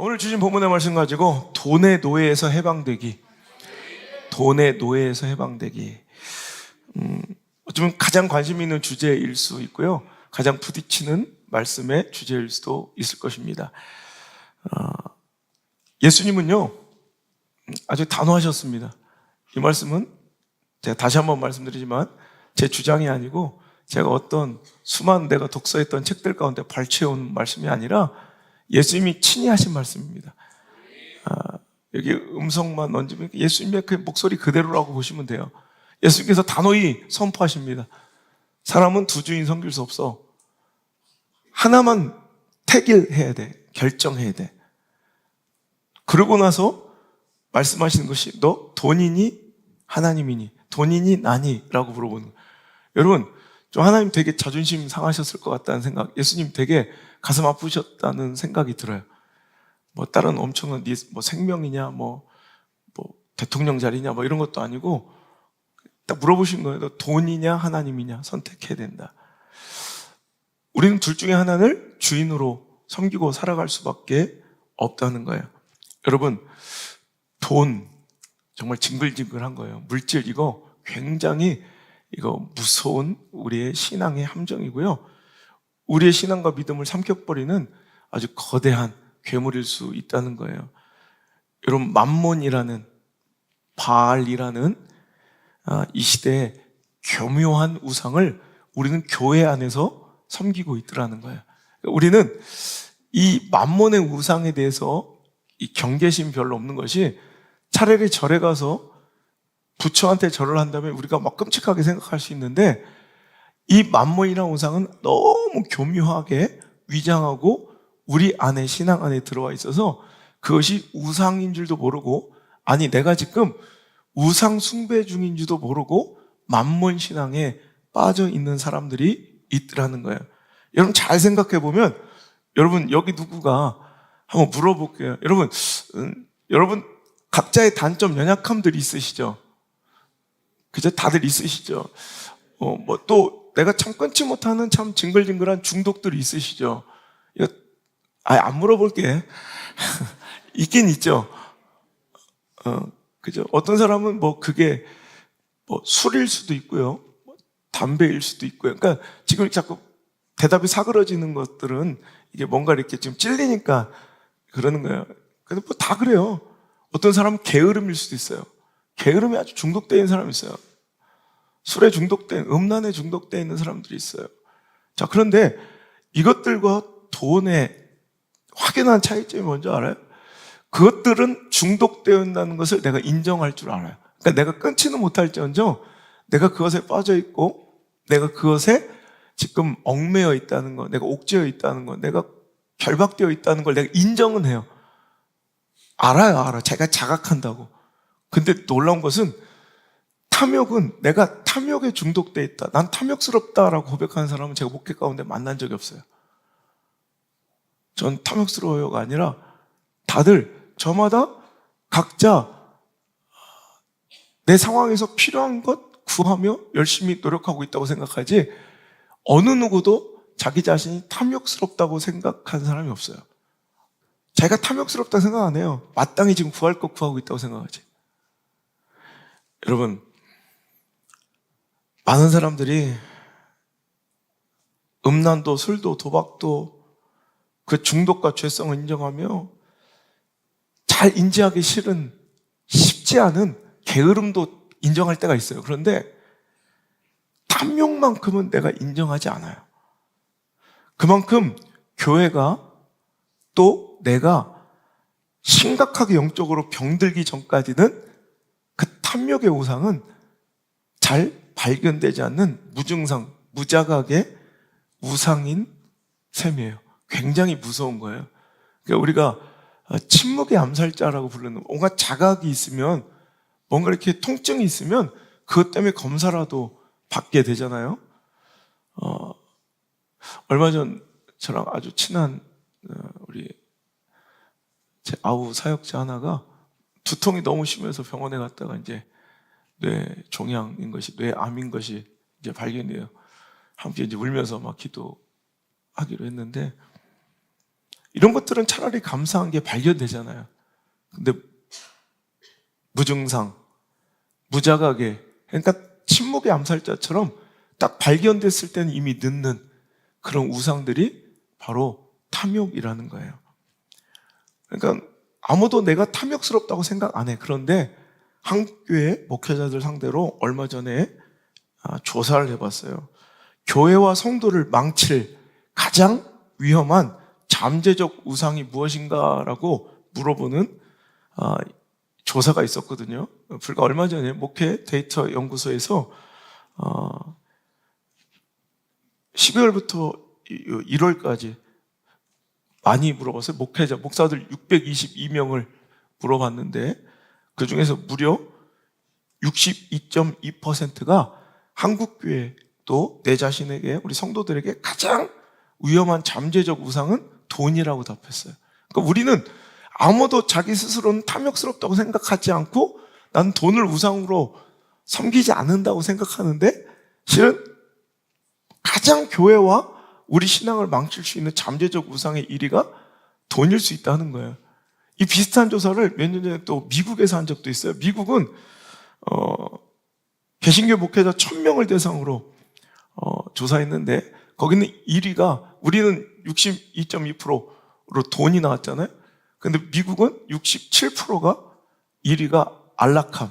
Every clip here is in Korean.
오늘 주신 본문의 말씀 가지고 돈의 노예에서 해방되기. 돈의 노예에서 해방되기. 어쩌면 가장 관심 있는 주제일 수 있고요. 가장 부딪히는 말씀의 주제일 수도 있을 것입니다. 예수님은요, 아주 단호하셨습니다. 이 말씀은 제가 다시 한번 말씀드리지만 제 주장이 아니고 제가 어떤 수많은 내가 독서했던 책들 가운데 발췌해온 말씀이 아니라 예수님이 친히 하신 말씀입니다. 여기 음성만 얹으면 예수님의 그 목소리 그대로라고 보시면 돼요. 예수님께서 단호히 선포하십니다. 사람은 두 주인 섬길 수 없어. 하나만 택일해야 돼. 결정해야 돼. 그러고 나서 말씀하시는 것이 너 돈이니 하나님이니 돈이니 나니? 라고 물어보는 거예요. 여러분, 좀 하나님 되게 자존심 상하셨을 것 같다는 생각, 예수님 되게 가슴 아프셨다는 생각이 들어요. 뭐 다른 엄청난 뭐 생명이냐, 뭐 대통령 자리냐, 뭐 이런 것도 아니고 딱 물어보신 거예요. 너 돈이냐 하나님이냐 선택해야 된다. 우리는 둘 중에 하나를 주인으로 섬기고 살아갈 수밖에 없다는 거예요. 여러분, 돈 정말 징글징글한 거예요. 물질 이거 굉장히 무서운 우리의 신앙의 함정이고요. 우리의 신앙과 믿음을 삼켜버리는 아주 거대한 괴물일 수 있다는 거예요. 여러분, 맘몬이라는 바알이라는 이 시대의 교묘한 우상을 우리는 교회 안에서 섬기고 있더라는 거예요. 우리는 이 맘몬의 우상에 대해서 이 경계심 별로 없는 것이 차라리 절에 가서 부처한테 절을 한다면 우리가 막 끔찍하게 생각할 수 있는데 이 맘몬이라는 우상은 너무 교묘하게 위장하고 우리 안에 신앙 안에 들어와 있어서 그것이 우상인 줄도 모르고 아니 내가 지금 우상 숭배 중인 줄도 모르고 맘몬 신앙에 빠져 있는 사람들이 있더라는 거예요. 여러분 잘 생각해 보면 여러분 여기 누구가 한번 물어볼게요. 여러분 각자의 단점 연약함들이 있으시죠? 그죠? 다들 있으시죠? 또 내가 참 끊지 못하는 참 징글징글한 중독들이 있으시죠? 이거 안 물어볼게. 있긴 있죠. 그죠? 어떤 사람은 그게 술일 수도 있고요. 담배일 수도 있고요. 그러니까 지금 자꾸 대답이 사그러지는 것들은 이게 뭔가 이렇게 지금 찔리니까 그러는 거예요. 근데 다 그래요. 어떤 사람은 게으름일 수도 있어요. 게으름이 아주 중독되어 있는 사람이 있어요. 술에 중독된, 음란에 중독되어 있는 사람들이 있어요. 자, 그런데 이것들과 돈의 확연한 차이점이 뭔지 알아요? 그것들은 중독되어 있다는 것을 내가 인정할 줄 알아요. 그러니까 내가 끊지는 못할지언정 내가 그것에 빠져 있고 내가 그것에 지금 얽매여 있다는 거, 내가 옥죄어 있다는 거, 내가 결박되어 있다는 걸 내가 인정은 해요. 알아요. 제가 자각한다고. 근데 놀라운 것은 탐욕은 내가 탐욕에 중독되어 있다. 난 탐욕스럽다라고 고백하는 사람은 제가 목회 가운데 만난 적이 없어요. 전 탐욕스러워요가 아니라 다들 저마다 각자 내 상황에서 필요한 것 구하며 열심히 노력하고 있다고 생각하지 어느 누구도 자기 자신이 탐욕스럽다고 생각한 사람이 없어요. 자기가 탐욕스럽다고 생각 안 해요. 마땅히 지금 구할 것 구하고 있다고 생각하지. 여러분, 많은 사람들이 음란도 술도 도박도 그 중독과 죄성을 인정하며 잘 인지하기 쉽지 않은 게으름도 인정할 때가 있어요. 그런데 탐욕만큼은 내가 인정하지 않아요. 그만큼 교회가 또 내가 심각하게 영적으로 병들기 전까지는 그 탐욕의 우상은 잘 발견되지 않는 무증상, 무자각의 우상인 셈이에요. 굉장히 무서운 거예요. 그러니까 우리가 침묵의 암살자라고 부르는 온갖 자각이 있으면 뭔가 이렇게 통증이 있으면 그것 때문에 검사라도 받게 되잖아요. 얼마 전 저랑 아주 친한 우리 제 아우 사역자 하나가 두통이 너무 심해서 병원에 갔다가 이제 뇌종양인 것이, 뇌암인 것이 이제 발견돼요. 함께 이제 울면서 막 기도하기로 했는데 이런 것들은 차라리 감사한 게 발견되잖아요. 근데 무증상, 무자각의, 그러니까 침묵의 암살자처럼 딱 발견됐을 때는 이미 늦는 그런 우상들이 바로 탐욕이라는 거예요. 그러니까 아무도 내가 탐욕스럽다고 생각 안 해. 그런데 한국교회 목회자들 상대로 얼마 전에 조사를 해봤어요. 교회와 성도를 망칠 가장 위험한 잠재적 우상이 무엇인가라고 물어보는 조사가 있었거든요. 불과 얼마 전에 목회 데이터 연구소에서 12월부터 1월까지 많이 물어봤어요. 목사들 622명을 물어봤는데 그 중에서 무려 62.2%가 한국교회 또 내 자신에게, 우리 성도들에게 가장 위험한 잠재적 우상은 돈이라고 답했어요. 그러니까 우리는 아무도 자기 스스로는 탐욕스럽다고 생각하지 않고 난 돈을 우상으로 섬기지 않는다고 생각하는데 실은 가장 교회와 우리 신앙을 망칠 수 있는 잠재적 우상의 1위가 돈일 수 있다는 거예요. 이 비슷한 조사를 몇 년 전에 또 미국에서 한 적도 있어요. 미국은 개신교 목회자 1000명을 대상으로 조사했는데 거기는 1위가, 우리는 62.2%로 돈이 나왔잖아요. 근데 미국은 67%가 1위가 안락함,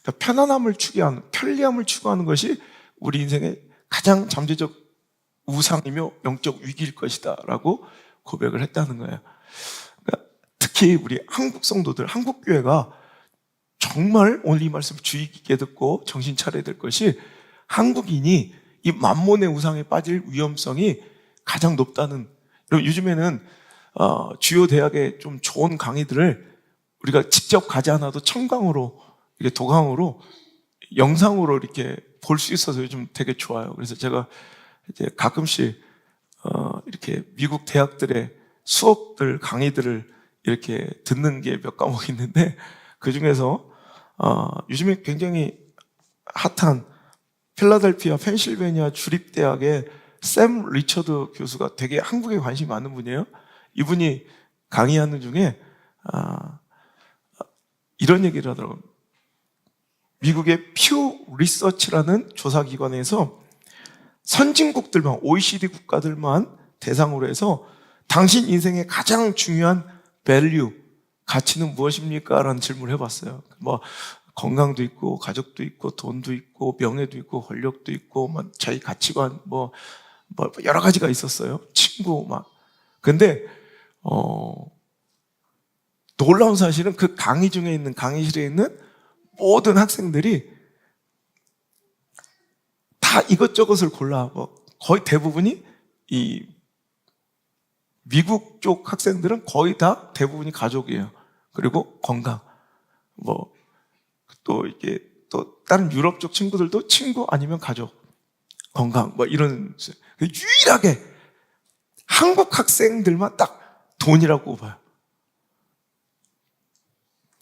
그러니까 편안함을 추구하는, 편리함을 추구하는 것이 우리 인생의 가장 잠재적 우상이며 영적 위기일 것이다 라고 고백을 했다는 거예요. 그러니까 특히 우리 한국 성도들, 한국 교회가 정말 오늘 이 말씀을 주의 깊게 듣고 정신 차려야 될 것이, 한국인이 이 만몬의 우상에 빠질 위험성이 가장 높다는. 요즘에는 주요 대학의 좀 좋은 강의들을 우리가 직접 가지 않아도 청강으로, 이렇게 도강으로, 영상으로 이렇게 볼 수 있어서 요즘 되게 좋아요. 그래서 제가 이제 가끔씩 이렇게 미국 대학들의 수업들, 강의들을 이렇게 듣는 게 몇 과목 있는데, 그 중에서 요즘에 굉장히 핫한 필라델피아 펜실베니아 주립대학의 샘 리처드 교수가 되게 한국에 관심이 많은 분이에요. 이분이 강의하는 중에 이런 얘기를 하더라고요. 미국의 퓨 리서치라는 조사기관에서 선진국들만, OECD 국가들만 대상으로 해서 당신 인생의 가장 중요한 밸류, 가치는 무엇입니까? 라는 질문을 해봤어요. 뭐 건강도 있고, 가족도 있고, 돈도 있고, 명예도 있고, 권력도 있고, 뭐 자기 가치관, 뭐 여러 가지가 있었어요. 친구 막. 근데 놀라운 사실은 그 강의 중에 있는, 강의실에 있는 모든 학생들이 다 이것저것을 골라. 거의 대부분이, 이 미국 쪽 학생들은 거의 다 대부분이 가족이에요. 그리고 건강, 또 이게 또 다른 유럽 쪽 친구들도 친구 아니면 가족, 건강, 이런. 유일하게 한국 학생들만 딱 돈이라고 봐요.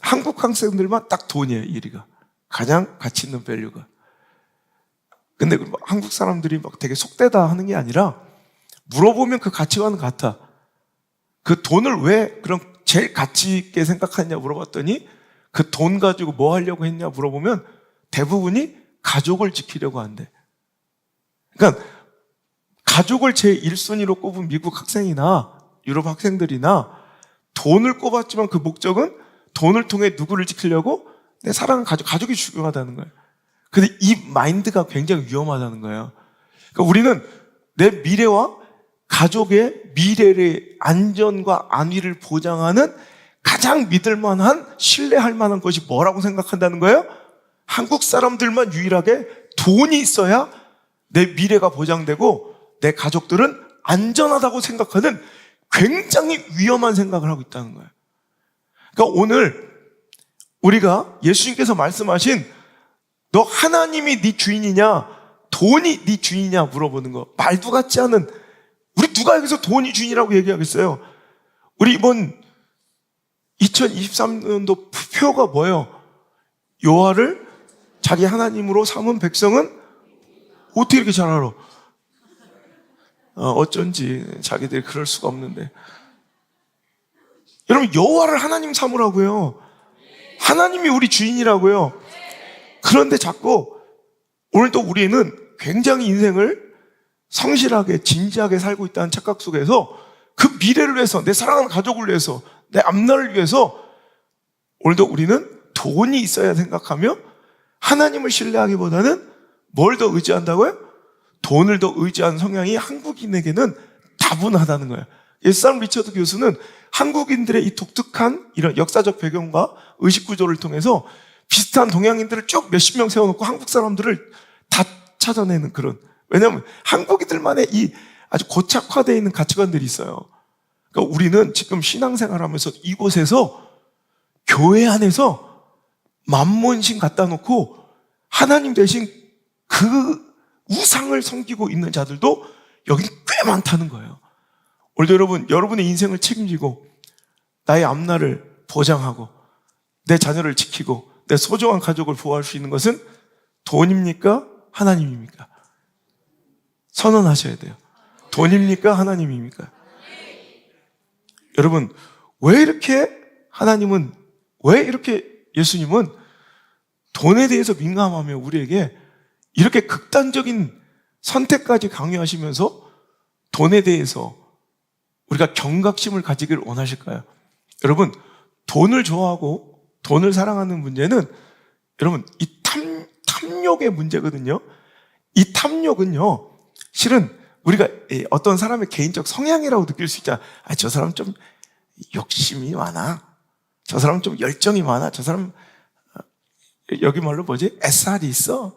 한국 학생들만 딱 돈이에요, 1위가. 가장 가치 있는 밸류가. 근데 한국 사람들이 막 되게 속되다 하는 게 아니라, 물어보면 그 가치관은 같아. 그 돈을 왜 그럼 제일 가치 있게 생각하냐 물어봤더니, 그 돈 가지고 뭐 하려고 했냐 물어보면 대부분이 가족을 지키려고 한대. 그러니까 가족을 제 1순위로 꼽은 미국 학생이나 유럽 학생들이나 돈을 꼽았지만 그 목적은 돈을 통해 누구를 지키려고? 내 사랑하는 가족이 중요하다는 거예요. 근데 이 마인드가 굉장히 위험하다는 거예요. 그러니까 우리는 내 미래와 가족의 미래의 안전과 안위를 보장하는 가장 믿을 만한, 신뢰할 만한 것이 뭐라고 생각한다는 거예요? 한국 사람들만 유일하게 돈이 있어야 내 미래가 보장되고 내 가족들은 안전하다고 생각하는 굉장히 위험한 생각을 하고 있다는 거예요. 그러니까 오늘 우리가 예수님께서 말씀하신 너 하나님이 네 주인이냐, 돈이 네 주인이냐 물어보는 거, 말도 같지 않은, 우리 누가 여기서 돈이 주인이라고 얘기하겠어요? 우리 이번 2023년도 표가 뭐예요? 여호와를 자기 하나님으로 삼은 백성은 어떻게 이렇게 잘 알아? 어쩐지 자기들이 그럴 수가 없는데. 여러분, 여호와를 하나님 삼으라고요. 하나님이 우리 주인이라고요. 그런데 자꾸 오늘도 우리는 굉장히 인생을 성실하게 진지하게 살고 있다는 착각 속에서 그 미래를 위해서, 내 사랑하는 가족을 위해서, 내 앞날을 위해서 오늘도 우리는 돈이 있어야 생각하며 하나님을 신뢰하기보다는 뭘 더 의지한다고요? 돈을 더 의지하는 성향이 한국인에게는 다분하다는 거예요. 옛사람 리처드 교수는 한국인들의 이 독특한 이런 역사적 배경과 의식 구조를 통해서 비슷한 동양인들을 쭉 몇십 명 세워놓고 한국 사람들을 다 찾아내는 그런, 왜냐하면 한국인들만의 이 아주 고착화되어 있는 가치관들이 있어요. 그러니까 우리는 지금 신앙생활 하면서 이곳에서 교회 안에서 만몬신 갖다 놓고 하나님 대신 그 우상을 섬기고 있는 자들도 여기는 꽤 많다는 거예요. 오늘도 여러분의 인생을 책임지고 나의 앞날을 보장하고 내 자녀를 지키고 내 소중한 가족을 보호할 수 있는 것은 돈입니까? 하나님입니까? 선언하셔야 돼요. 돈입니까? 하나님입니까? 여러분, 왜 이렇게 예수님은 돈에 대해서 민감하며 우리에게 이렇게 극단적인 선택까지 강요하시면서 돈에 대해서 우리가 경각심을 가지기를 원하실까요? 여러분, 돈을 좋아하고 돈을 사랑하는 문제는 여러분, 이 탐욕의 문제거든요. 이 탐욕은요, 실은 우리가 어떤 사람의 개인적 성향이라고 느낄 수 있잖아. 저 사람 좀 욕심이 많아. 저 사람 좀 열정이 많아. 저 사람 여기 말로 뭐지? 애살이 있어.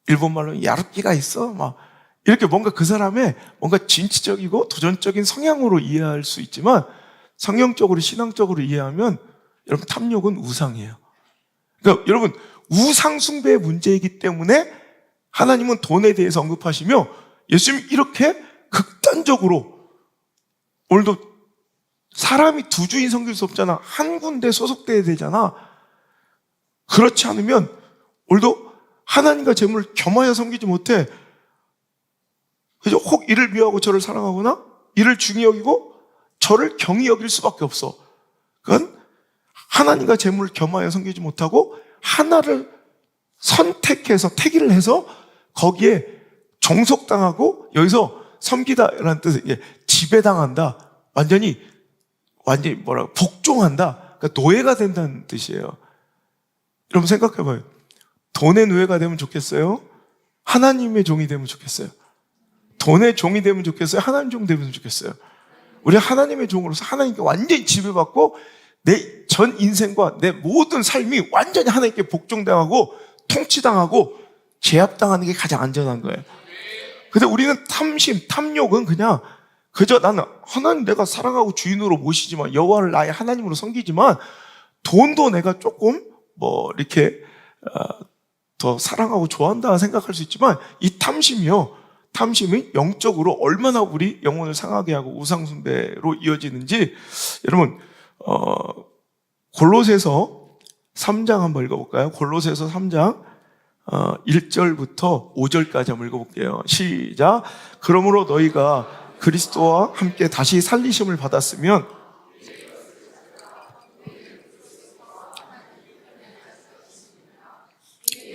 일본 말로 야릇기가 있어. 막 이렇게 뭔가 그 사람의 뭔가 진취적이고 도전적인 성향으로 이해할 수 있지만 성경적으로 신앙적으로 이해하면 여러분 탐욕은 우상이에요. 그러니까 여러분 우상 숭배의 문제이기 때문에 하나님은 돈에 대해서 언급하시며 예수님이 이렇게 극단적으로 오늘도 사람이 두 주인 섬길 수 없잖아. 한 군데 소속돼야 되잖아. 그렇지 않으면 오늘도 하나님과 재물을 겸하여 섬기지 못해. 그죠? 혹 이를 미워하고 저를 사랑하거나 이를 중히 여기고 저를 경히 여길 수밖에 없어. 그건 하나님과 재물을 겸하여 섬기지 못하고 하나를 선택해서 택일을 해서 거기에 종속당하고 여기서 섬기다라는 뜻은 지배당한다. 완전히 복종한다. 그러니까 노예가 된다는 뜻이에요. 여러분 생각해봐요. 돈의 노예가 되면 좋겠어요? 하나님의 종이 되면 좋겠어요? 돈의 종이 되면 좋겠어요? 하나님 종 되면 좋겠어요? 우리 하나님의 종으로서 하나님께 완전히 지배받고 내 전 인생과 내 모든 삶이 완전히 하나님께 복종당하고 통치당하고 제압당하는 게 가장 안전한 거예요. 근데 우리는 탐욕은 그저 나는 하나님 내가 사랑하고 주인으로 모시지만 여호와를 나의 하나님으로 섬기지만 돈도 내가 조금 이렇게 더 사랑하고 좋아한다 생각할 수 있지만 이 탐심이 영적으로 얼마나 우리 영혼을 상하게 하고 우상숭배로 이어지는지 여러분 골로새서 3장 한번 읽어볼까요? 골로새서 3장 1절부터 5절까지 한번 읽어볼게요. 시작. 그러므로 너희가 그리스도와 함께 다시 살리심을 받았으면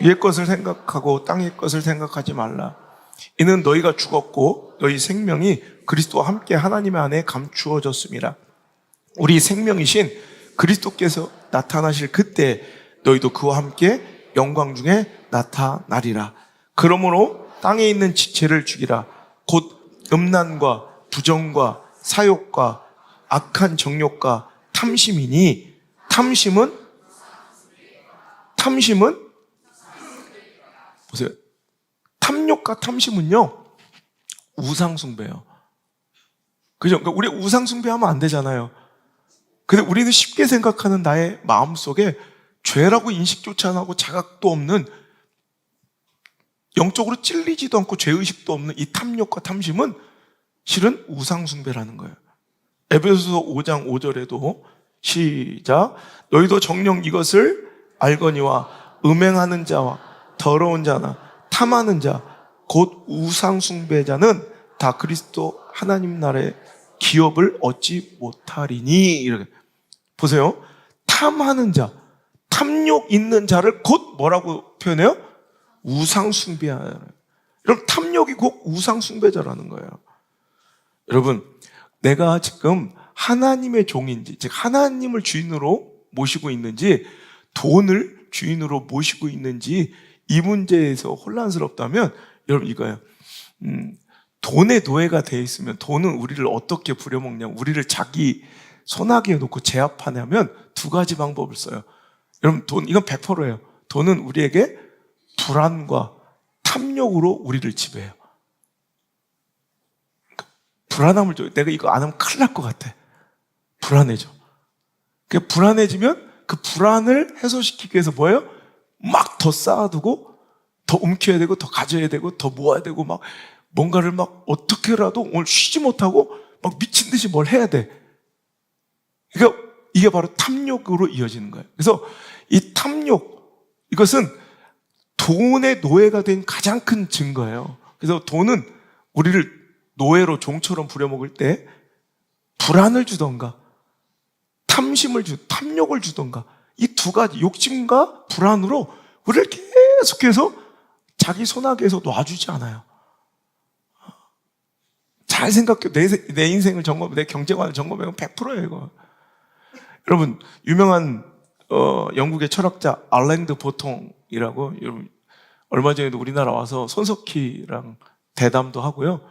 위의 것을 생각하고 땅의 것을 생각하지 말라. 이는 너희가 죽었고 너희 생명이 그리스도와 함께 하나님의 안에 감추어졌음이라. 우리 생명이신 그리스도께서 나타나실 그때 너희도 그와 함께 영광 중에 나타나리라. 그러므로 땅에 있는 지체를 죽이라. 곧 음란과 부정과 사욕과 악한 정욕과 탐심이니 탐심은 보세요. 탐욕과 탐심은요 우상숭배예요. 그죠? 그러니까 우리 우상숭배하면 안 되잖아요. 근데 우리는 쉽게 생각하는 나의 마음속에 죄라고 인식조차 안 하고 자각도 없는 영적으로 찔리지도 않고 죄의식도 없는 이 탐욕과 탐심은 실은 우상숭배라는 거예요. 에베소서 5장 5절에도 시작. 너희도 정녕 이것을 알거니와 음행하는 자와 더러운 자나 탐하는 자 곧 우상숭배자는 다 그리스도 하나님 나라에 기업을 얻지 못하리니. 이렇게 보세요. 탐하는 자, 탐욕 있는 자를 곧 뭐라고 표현해요? 우상숭배하는. 여러분, 탐욕이 곧 우상숭배자라는 거예요. 여러분, 내가 지금 하나님의 종인지, 즉 하나님을 주인으로 모시고 있는지, 돈을 주인으로 모시고 있는지, 이 문제에서 혼란스럽다면 여러분 이거예요. 돈의 노예가 되어 있으면 돈은 우리를 어떻게 부려먹냐면, 우리를 자기 손아귀에 놓고 제압하냐면 두 가지 방법을 써요. 여러분, 이건 100%예요. 돈은 우리에게 불안과 탐욕으로 우리를 지배해요. 불안함을 줘. 내가 이거 안 하면 큰일 날 것 같아. 불안해져. 그 불안해지면 그 불안을 해소시키기 위해서 뭐예요? 막 더 쌓아두고 더 움켜야 되고 더 가져야 되고 더 모아야 되고 막 뭔가를 막 어떻게라도 오늘 쉬지 못하고 막 미친 듯이 뭘 해야 돼. 그러니까 이게 바로 탐욕으로 이어지는 거예요. 그래서 이 탐욕, 이것은 돈의 노예가 된 가장 큰 증거예요. 그래서 돈은 우리를 노예로 종처럼 부려먹을 때 불안을 주던가 탐욕을 주던가, 이 두 가지 욕심과 불안으로 우리를 계속해서 자기 손아귀에서 놔주지 않아요. 잘 생각해. 내 인생을 점검, 내 경제관을 점검해보면 100%예요, 이거. 여러분, 유명한 영국의 철학자 알랭드 보통이라고, 여러분 얼마 전에도 우리나라 와서 손석희랑 대담도 하고요.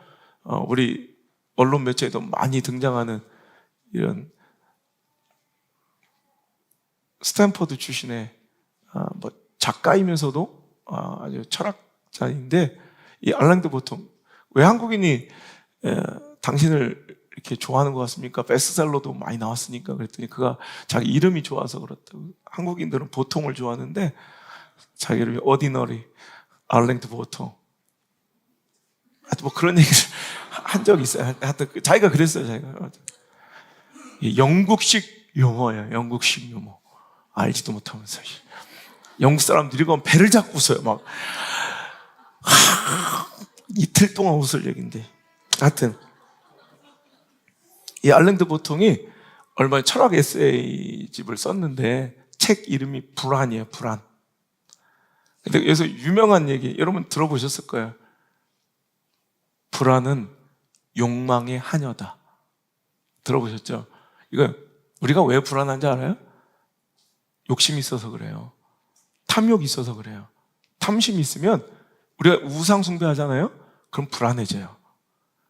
우리 언론 매체에도 많이 등장하는 이런 스탠퍼드 출신의 뭐 작가이면서도 아주 철학자인데, 이 알랭드 보통, 왜 한국인이 당신을 이렇게 좋아하는 것 같습니까? 베스트셀러도 많이 나왔으니까. 그랬더니 그가 자기 이름이 좋아서 그렇다고. 한국인들은 보통을 좋아하는데 자기 이름이 어디너리 알랭드 보통. 하여튼 뭐 그런 얘기를 한 적이 있어요. 하여튼 자기가 그랬어요. 자기가 영국식 유머예요. 영국식 유머. 알지도 못하면서. 영국 사람들이 그건 배를 잡고 웃어요. 막 이틀 동안 웃을 얘기인데. 하여튼 이 알랭드 보통이 얼마 전에 철학 에세이집을 썼는데 책 이름이 불안이에요. 불안. 근데 여기서 유명한 얘기 여러분 들어보셨을 거예요. 불안은 욕망의 하녀다. 들어보셨죠? 이거 우리가 왜 불안한지 알아요? 욕심이 있어서 그래요. 탐욕이 있어서 그래요. 탐심이 있으면 우리가 우상 숭배하잖아요. 그럼 불안해져요.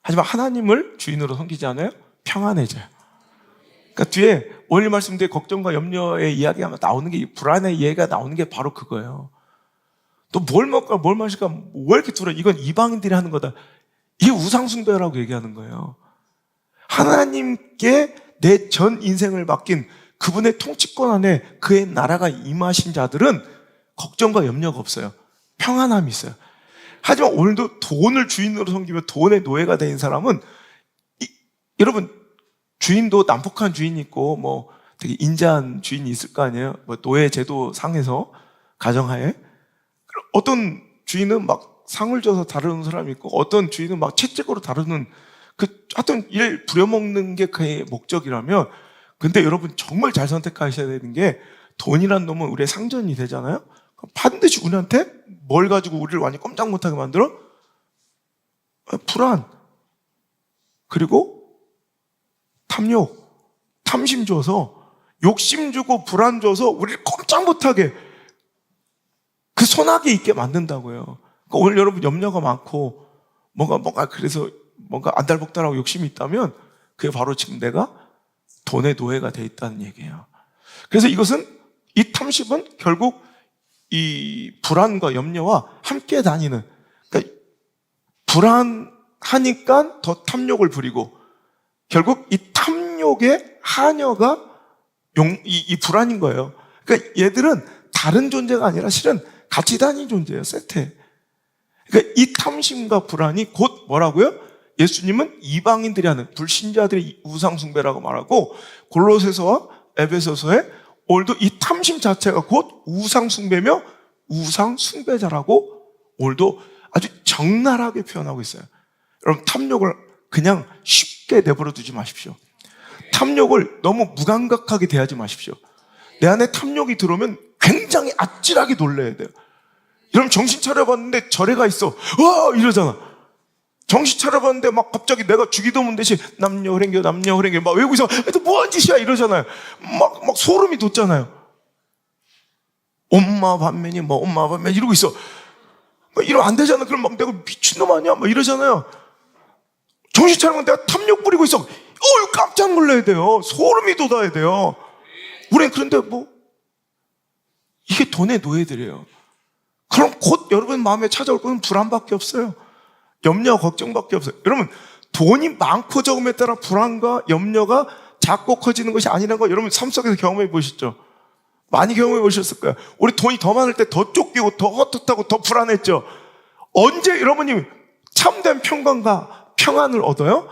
하지만 하나님을 주인으로 섬기지 않아요? 평안해져요. 그러니까 뒤에 오늘 말씀 뒤에 걱정과 염려의 이야기가 나오는 게, 불안의 이해가 나오는 게 바로 그거예요. 또 뭘 먹을까 뭘 마실까 왜 이렇게 두려? 이건 이방인들이 하는 거다. 이게 우상 숭배라고 얘기하는 거예요. 하나님께 내 전 인생을 맡긴 그분의 통치권 안에 그의 나라가 임하신 자들은 걱정과 염려가 없어요. 평안함이 있어요. 하지만 오늘도 돈을 주인으로 섬기며 돈의 노예가 된 사람은 여러분, 주인도 난폭한 주인이 있고 뭐 되게 인자한 주인이 있을 거 아니에요. 뭐 노예 제도 상에서 가정하에 어떤 주인은 막 상을 줘서 다루는 사람이 있고 어떤 주인은 막 채찍으로 다루는, 하여튼 일 부려먹는 게 그의 목적이라면, 근데 여러분 정말 잘 선택하셔야 되는 게, 돈이란 놈은 우리의 상전이 되잖아요. 반드시 우리한테 뭘 가지고 우리를 완전히 꼼짝 못하게 만들어? 불안, 그리고 탐욕, 탐심 줘서, 욕심 주고 불안 줘서 우리를 꼼짝 못하게 그 손아귀에 있게 만든다고요. 그러니까 오늘 여러분 염려가 많고 뭔가 그래서 뭔가 안달복달하고 욕심이 있다면 그게 바로 지금 내가 돈의 노예가 돼 있다는 얘기예요. 그래서 이 탐심은 결국 이 불안과 염려와 함께 다니는, 그러니까 불안하니까 더 탐욕을 부리고, 결국 이 탐욕의 하녀가 이 불안인 거예요. 그러니까 얘들은 다른 존재가 아니라 실은 같이 다니는 존재예요. 세태. 그러니까 이 탐심과 불안이 곧 뭐라고요? 예수님은 이방인들이 하는, 불신자들의 우상숭배라고 말하고, 골로새서와 에베소서에 오늘도 이 탐심 자체가 곧 우상숭배며 우상숭배자라고 오늘도 아주 적나라하게 표현하고 있어요. 여러분, 탐욕을 그냥 쉽게 쉽게 내버려 두지 마십시오. 탐욕을 너무 무감각하게 대하지 마십시오. 내 안에 탐욕이 들어오면 굉장히 아찔하게 놀라야 돼요. 여러분 정신 차려봤는데 절에가 있어. 와! 이러잖아. 정신 차려봤는데 막 갑자기 내가 주기도문 대신 남녀 호랭교 막 외우고 있어. 또 뭐한 짓이야 이러잖아요. 막 소름이 돋잖아요. 엄마 반면이 엄마 반면 이러고 있어. 이러면 안 되잖아. 그럼 막 내가 미친놈 아니야? 막 이러잖아요. 정신 차리면 내가 탐욕 부리고 있어. 깜짝 놀라야 돼요. 소름이 돋아야 돼요. 우린 그런데 이게 돈의 노예들이에요. 그럼 곧 여러분 마음에 찾아올 건 불안밖에 없어요. 염려, 걱정밖에 없어요. 여러분, 돈이 많고 적음에 따라 불안과 염려가 작고 커지는 것이 아니라는 거 여러분 삶 속에서 경험해 보셨죠? 많이 경험해 보셨을 거예요. 우리 돈이 더 많을 때 더 쫓기고 더 헛헛하고 더 불안했죠? 언제 여러분이 참된 평강과 평안을 얻어요?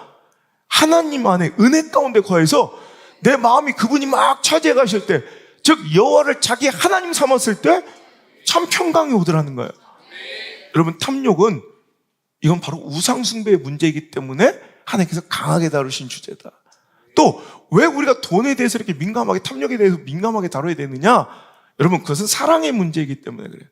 하나님 안에 은혜 가운데 거해서 내 마음이 그분이 막 차지해 가실 때, 즉 여호와를 자기 하나님 삼았을 때 참 평강이 오더라는 거예요. 여러분 탐욕은 이건 바로 우상숭배의 문제이기 때문에 하나님께서 강하게 다루신 주제다. 또 왜 우리가 돈에 대해서 이렇게 민감하게, 탐욕에 대해서 민감하게 다뤄야 되느냐? 여러분 그것은 사랑의 문제이기 때문에 그래요.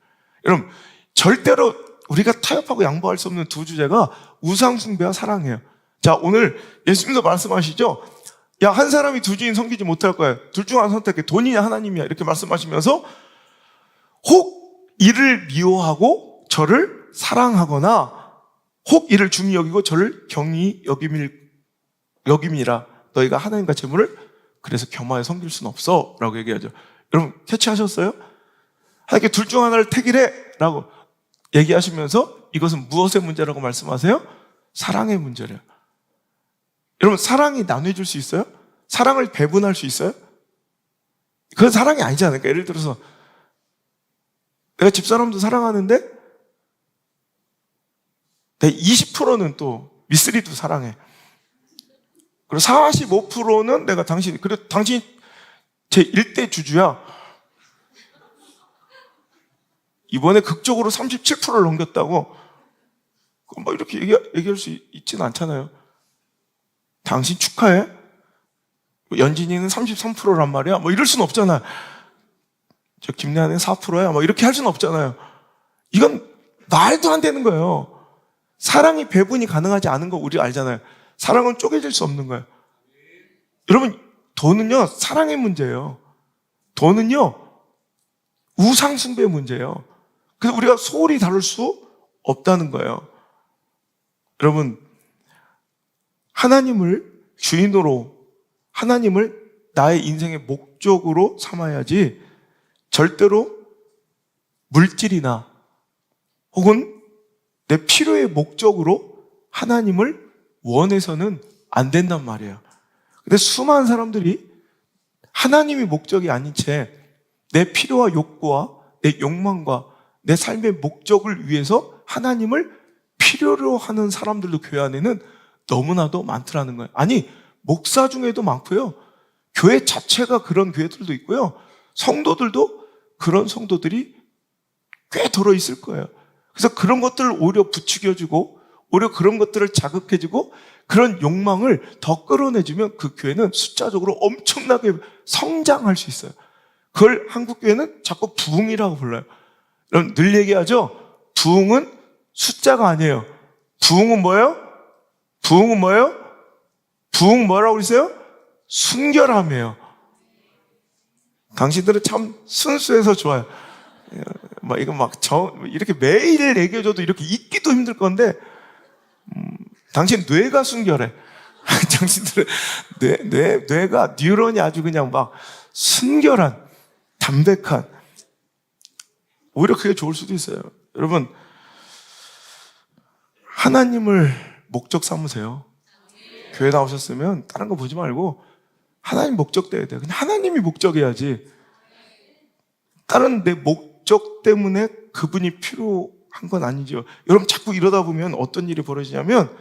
여러분 절대로 우리가 타협하고 양보할 수 없는 두 주제가 우상숭배와 사랑이에요. 자, 오늘 예수님도 말씀하시죠. 야, 한 사람이 두 주인 섬기지 못할 거야. 둘 중 하나 선택해. 돈이냐 하나님이야. 이렇게 말씀하시면서 혹 이를 미워하고 저를 사랑하거나 혹 이를 중히 여기고 저를 경히 여김이라. 너희가 하나님과 재물을 그래서 겸하여 섬길 수는 없어 라고 얘기하죠. 여러분 캐치하셨어요? 하나님께 둘 중 하나를 택이래 라고 얘기하시면서 이것은 무엇의 문제라고 말씀하세요? 사랑의 문제래요. 여러분 사랑이 나눠줄 수 있어요? 사랑을 배분할 수 있어요? 그건 사랑이 아니지 않을까? 예를 들어서 내가 집사람도 사랑하는데 내 20%는 또 미쓰리도 사랑해. 그리고 45%는 내가 당신 제 1대 주주야. 이번에 극적으로 37%를 넘겼다고 막 이렇게 얘기할 수 있지는 않잖아요. 당신 축하해. 연진이는 33%란 말이야. 이럴 수는 없잖아. 저 김래한은 4%야. 이렇게 할 수는 없잖아요. 이건 말도 안 되는 거예요. 사랑이 배분이 가능하지 않은 거 우리 알잖아요. 사랑은 쪼개질 수 없는 거예요. 여러분, 돈은요, 사랑의 문제예요. 돈은요, 우상숭배의 문제예요. 그래서 우리가 소홀히 다룰 수 없다는 거예요. 여러분, 하나님을 주인으로, 하나님을 나의 인생의 목적으로 삼아야지 절대로 물질이나 혹은 내 필요의 목적으로 하나님을 원해서는 안 된단 말이에요. 근데 수많은 사람들이 하나님이 목적이 아닌 채 내 필요와 욕구와 내 욕망과 내 삶의 목적을 위해서 하나님을 필요로 하는 사람들도 교회 안에는 너무나도 많더라는 거예요. 아니, 목사 중에도 많고요. 교회 자체가 그런 교회들도 있고요. 성도들도 그런 성도들이 꽤 들어 있을 거예요. 그래서 그런 것들을 오히려 부추겨주고 오히려 그런 것들을 자극해주고 그런 욕망을 더 끌어내주면 그 교회는 숫자적으로 엄청나게 성장할 수 있어요. 그걸 한국 교회는 자꾸 부흥이라고 불러요. 여러분 늘 얘기하죠. 부흥은 숫자가 아니에요. 부흥은 뭐예요? 부흥은 뭐예요? 부흥 뭐라고 그러세요? 순결함이에요. 당신들은 참 순수해서 좋아요. 이렇게 매일 얘기해줘도 이렇게 잊기도 힘들 건데, 당신 뇌가 순결해. 당신들은 뇌가 뉴런이 아주 그냥 막 순결한, 담백한, 오히려 그게 좋을 수도 있어요. 여러분, 하나님을 목적 삼으세요. 교회 나오셨으면 다른 거 보지 말고 하나님 목적 돼야 돼요. 그냥 하나님이 목적이야지. 다른 내 목적 때문에 그분이 필요한 건 아니죠. 여러분 자꾸 이러다 보면 어떤 일이 벌어지냐면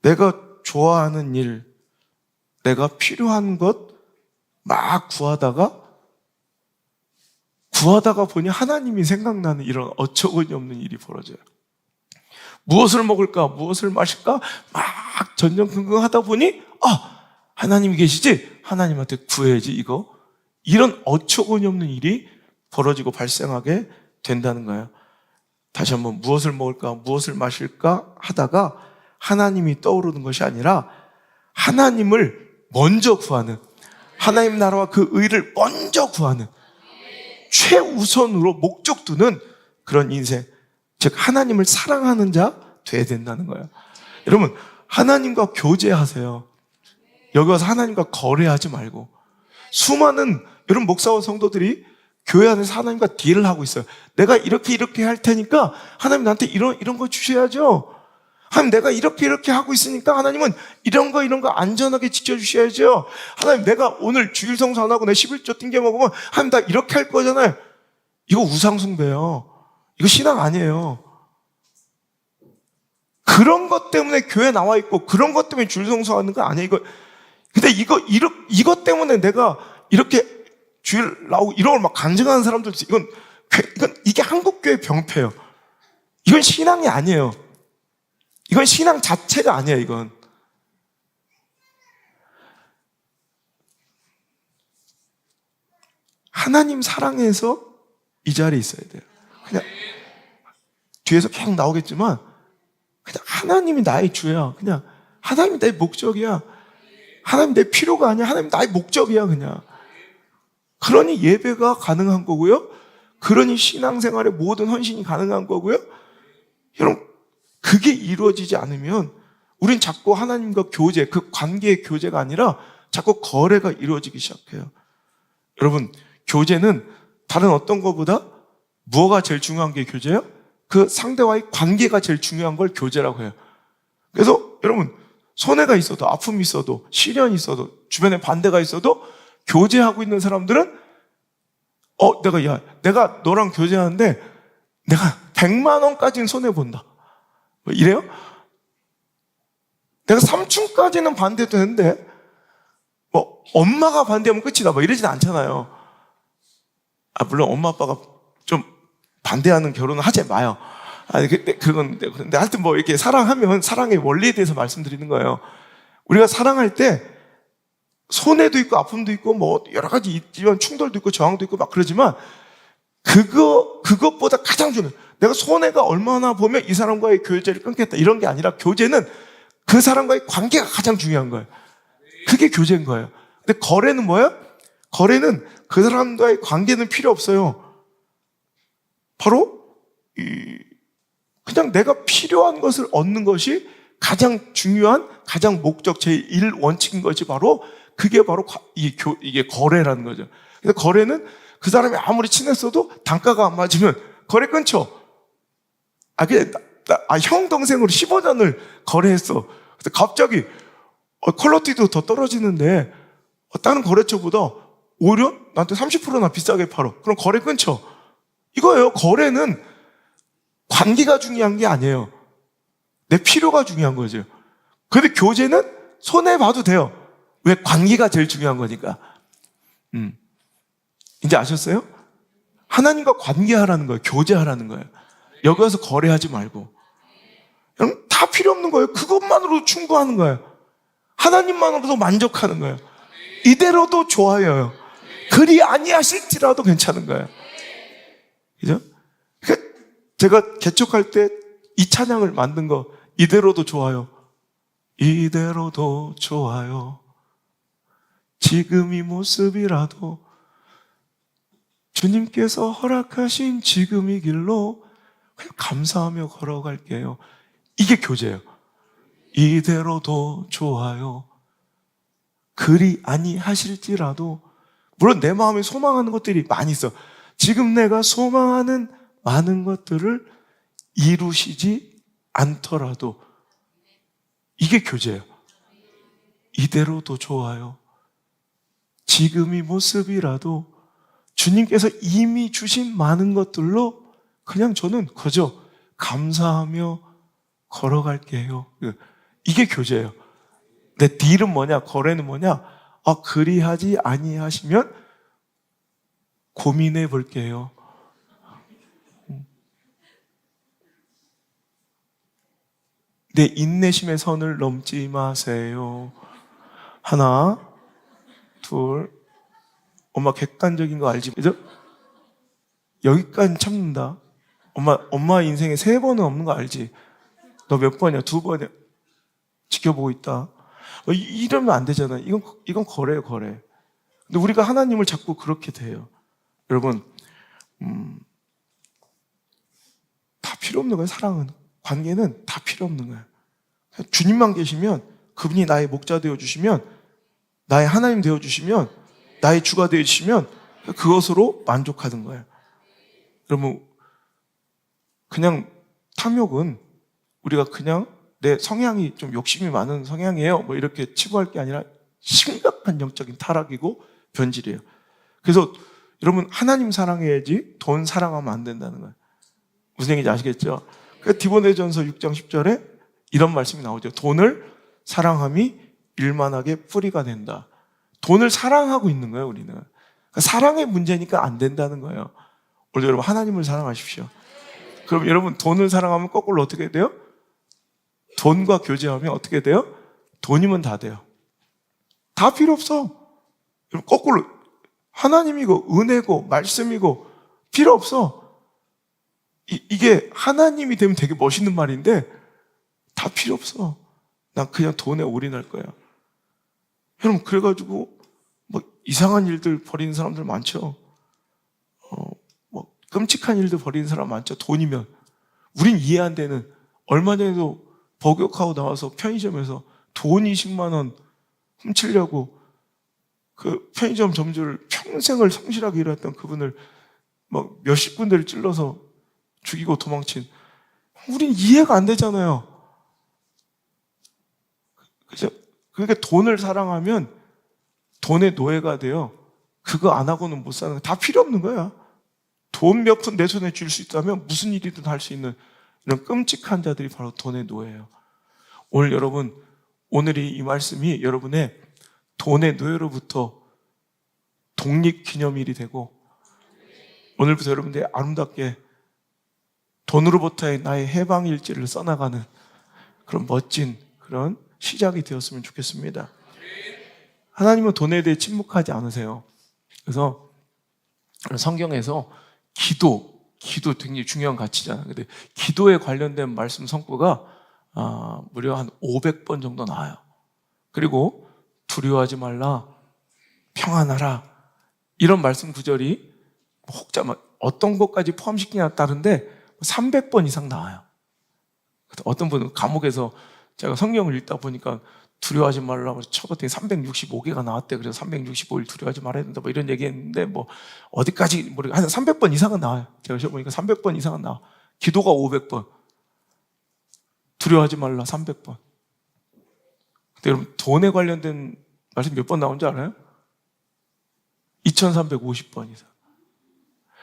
내가 좋아하는 일, 내가 필요한 것 막 구하다가 보니 하나님이 생각나는 이런 어처구니 없는 일이 벌어져요. 무엇을 먹을까? 무엇을 마실까? 막 막 전전긍긍 하다 보니 하나님이 계시지? 하나님한테 구해야지 이거. 이런 어처구니 없는 일이 벌어지고 발생하게 된다는 거예요. 다시 한번 무엇을 먹을까 무엇을 마실까 하다가 하나님이 떠오르는 것이 아니라 하나님을 먼저 구하는, 하나님 나라와 그 의를 먼저 구하는, 최우선으로 목적 두는 그런 인생, 즉 하나님을 사랑하는 자 돼야 된다는 거예요. 여러분, 하나님과 교제하세요. 여기 와서 하나님과 거래하지 말고. 수많은 여러분 목사와 성도들이 교회 안에서 하나님과 딜을 하고 있어요. 내가 이렇게 할 테니까 하나님 나한테 이런 거 주셔야죠. 하나님 내가 이렇게 하고 있으니까 하나님은 이런 거 안전하게 지켜주셔야죠. 하나님 내가 오늘 주일 성수 안 하고 내 11조 띵겨 먹으면 하나님 나 이렇게 할 거잖아요. 이거 우상숭배예요. 이거 신앙 아니에요. 그런 것 때문에 교회 나와 있고 그런 것 때문에 주일 성수하는 거 아니에요. 근데 이것 때문에 내가 이렇게 주일 나오고 이런 걸 막 간증하는 사람들, 이게 한국교회 병폐예요. 이건 신앙이 아니에요. 이건 신앙 자체가 아니에요, 이건. 하나님 사랑해서 이 자리에 있어야 돼요. 그냥 뒤에서 계속 나오겠지만 그냥 하나님이 나의 주야. 그냥 하나님이 내 목적이야. 하나님 내 필요가 아니야. 하나님 나의 목적이야, 그냥. 그러니 예배가 가능한 거고요. 그러니 신앙생활의 모든 헌신이 가능한 거고요. 여러분, 그게 이루어지지 않으면 우린 자꾸 하나님과 교제, 그 관계의 교제가 아니라 자꾸 거래가 이루어지기 시작해요. 여러분, 교제는 다른 어떤 것보다 무엇가 제일 중요한 게 교제예요? 그 상대와의 관계가 제일 중요한 걸 교제라고 해요. 그래서 여러분, 손해가 있어도, 아픔이 있어도, 시련이 있어도, 주변에 반대가 있어도 교제하고 있는 사람들은 내가 너랑 교제하는데 내가 100만 원까지는 손해본다. 뭐 이래요? 내가 삼촌까지는 반대되는데 뭐 엄마가 반대하면 끝이다. 뭐 이러진 않잖아요. 물론 엄마 아빠가 좀 반대하는 결혼은 하지 마요. 근데 하여튼 뭐 이렇게 사랑하면 사랑의 원리에 대해서 말씀드리는 거예요. 우리가 사랑할 때 손해도 있고 아픔도 있고 뭐 여러 가지 있지만 충돌도 있고 저항도 있고 막 그러지만 그것보다 가장 중요한, 내가 손해가 얼마나 보면 이 사람과의 교제를 끊겠다 이런 게 아니라 교제는 그 사람과의 관계가 가장 중요한 거예요. 그게 교제인 거예요. 근데 거래는 뭐예요? 거래는 그 사람과의 관계는 필요 없어요. 바로 그냥 내가 필요한 것을 얻는 것이 가장 중요한, 가장 목적, 제1 원칙인 것이 그게 바로 이게 거래라는 거죠. 그래서 거래는 그 사람이 아무리 친했어도 단가가 안 맞으면 거래 끊죠. 형 동생으로 15전을 거래했어. 그래서 갑자기 퀄리티도 더 떨어지는데 다른 거래처보다 오히려 나한테 30%나 비싸게 팔어. 그럼 거래 끊죠. 이거예요. 거래는 관계가 중요한 게 아니에요. 내 필요가 중요한 거죠. 그런데 교제는 손해봐도 돼요. 왜? 관계가 제일 중요한 거니까. 이제 아셨어요? 하나님과 관계하라는 거예요. 교제하라는 거예요. 여기 와서 거래하지 말고. 여러분, 다 필요 없는 거예요. 그것만으로도 충분하는 거예요. 하나님만으로도 만족하는 거예요. 이대로도 좋아요. 그리 아니하실지라도 괜찮은 거예요. 그죠? 제가 개척할 때 이 찬양을 만든 거, 이대로도 좋아요. 이대로도 좋아요. 지금 이 모습이라도 주님께서 허락하신 지금 이 길로 그냥 감사하며 걸어갈게요. 이게 교제예요. 이대로도 좋아요. 그리 아니하실지라도, 물론 내 마음에 소망하는 것들이 많이 있어. 지금 내가 소망하는 많은 것들을 이루시지 않더라도 이게 교제예요. 이대로도 좋아요. 지금 이 모습이라도 주님께서 이미 주신 많은 것들로 그냥 저는 그저 감사하며 걸어갈게요. 이게 교제예요. 내 딜은 뭐냐? 거래는 뭐냐? 그리하지 아니하시면 고민해 볼게요. 내 인내심의 선을 넘지 마세요. 하나, 둘. 엄마 객관적인 거 알지? 그죠? 여기까지 참는다. 엄마 인생에 3번은 없는 거 알지? 너 몇 번이야? 2번이야? 지켜보고 있다. 이러면 안 되잖아. 이건 거래예요, 거래. 근데 우리가 하나님을 자꾸 그렇게 돼요. 여러분, 다 필요 없는 거예요, 사랑은. 관계는 다 필요 없는 거예요. 주님만 계시면, 그분이 나의 목자 되어주시면, 나의 하나님 되어주시면, 나의 주가 되어주시면, 그것으로 만족하는 거예요. 여러분, 그냥 탐욕은 우리가 그냥 내 성향이 좀 욕심이 많은 성향이에요, 뭐 이렇게 치부할 게 아니라 심각한 영적인 타락이고 변질이에요. 그래서 여러분, 하나님 사랑해야지 돈 사랑하면 안 된다는 거예요. 무슨 얘기인지 아시겠죠? 그 디모데전서 6장 10절에 이런 말씀이 나오죠. 돈을 사랑함이 일만하게 뿌리가 된다. 돈을 사랑하고 있는 거예요, 우리는. 그러니까 사랑의 문제니까 안 된다는 거예요. 오늘 여러분, 하나님을 사랑하십시오. 그럼 여러분, 돈을 사랑하면 거꾸로 어떻게 돼요? 돈과 교제하면 어떻게 돼요? 돈이면 다 돼요. 다 필요 없어. 여러분, 거꾸로 하나님이고 은혜고 말씀이고 필요 없어. 이게 하나님이 되면 되게 멋있는 말인데 다 필요 없어. 난 그냥 돈에 올인할 거야. 여러분, 그래가지고 뭐 이상한 일들 벌이는 사람들 많죠. 뭐 끔찍한 일들 벌이는 사람 많죠. 돈이면. 우린 이해 안 되는. 얼마 전에도 복역하고 나와서 편의점에서 돈 20만 원 훔치려고 그 편의점 점주를 평생을 성실하게 일했던 그분을 막 몇십 군데를 찔러서 죽이고 도망친. 우린 이해가 안 되잖아요. 그죠? 그러니까 돈을 사랑하면 돈의 노예가 돼요. 그거 안 하고는 못 사는 거야. 다 필요 없는 거야. 돈 몇 푼 내 손에 쥘 수 있다면 무슨 일이든 할 수 있는 이런 끔찍한 자들이 바로 돈의 노예예요. 오늘 여러분, 오늘이 이 말씀이 여러분의 돈의 노예로부터 독립기념일이 되고 오늘부터 여러분들이 아름답게 돈으로부터의 나의 해방일지를 써나가는 그런 멋진 그런 시작이 되었으면 좋겠습니다. 하나님은 돈에 대해 침묵하지 않으세요. 그래서 성경에서 기도 굉장히 중요한 가치잖아요. 근데 기도에 관련된 말씀 성구가 무려 한 500번 정도 나와요. 그리고 두려워하지 말라, 평안하라, 이런 말씀 구절이 혹자 어떤 것까지 포함시키냐에 따른데 300번 이상 나와요. 어떤 분은 감옥에서 제가 성경을 읽다 보니까 두려워하지 말라고 쳐봤더니 365개가 나왔대. 그래서 365일 두려워하지 말아야 된다. 뭐 이런 얘기 했는데, 뭐, 어디까지, 모르겠 한 300번 이상은 나와요. 제가 시험보니까 300번 이상은 나와. 기도가 500번. 두려워하지 말라 300번. 근데 여러분, 돈에 관련된 말씀 몇 번 나온지 알아요? 2350번 이상.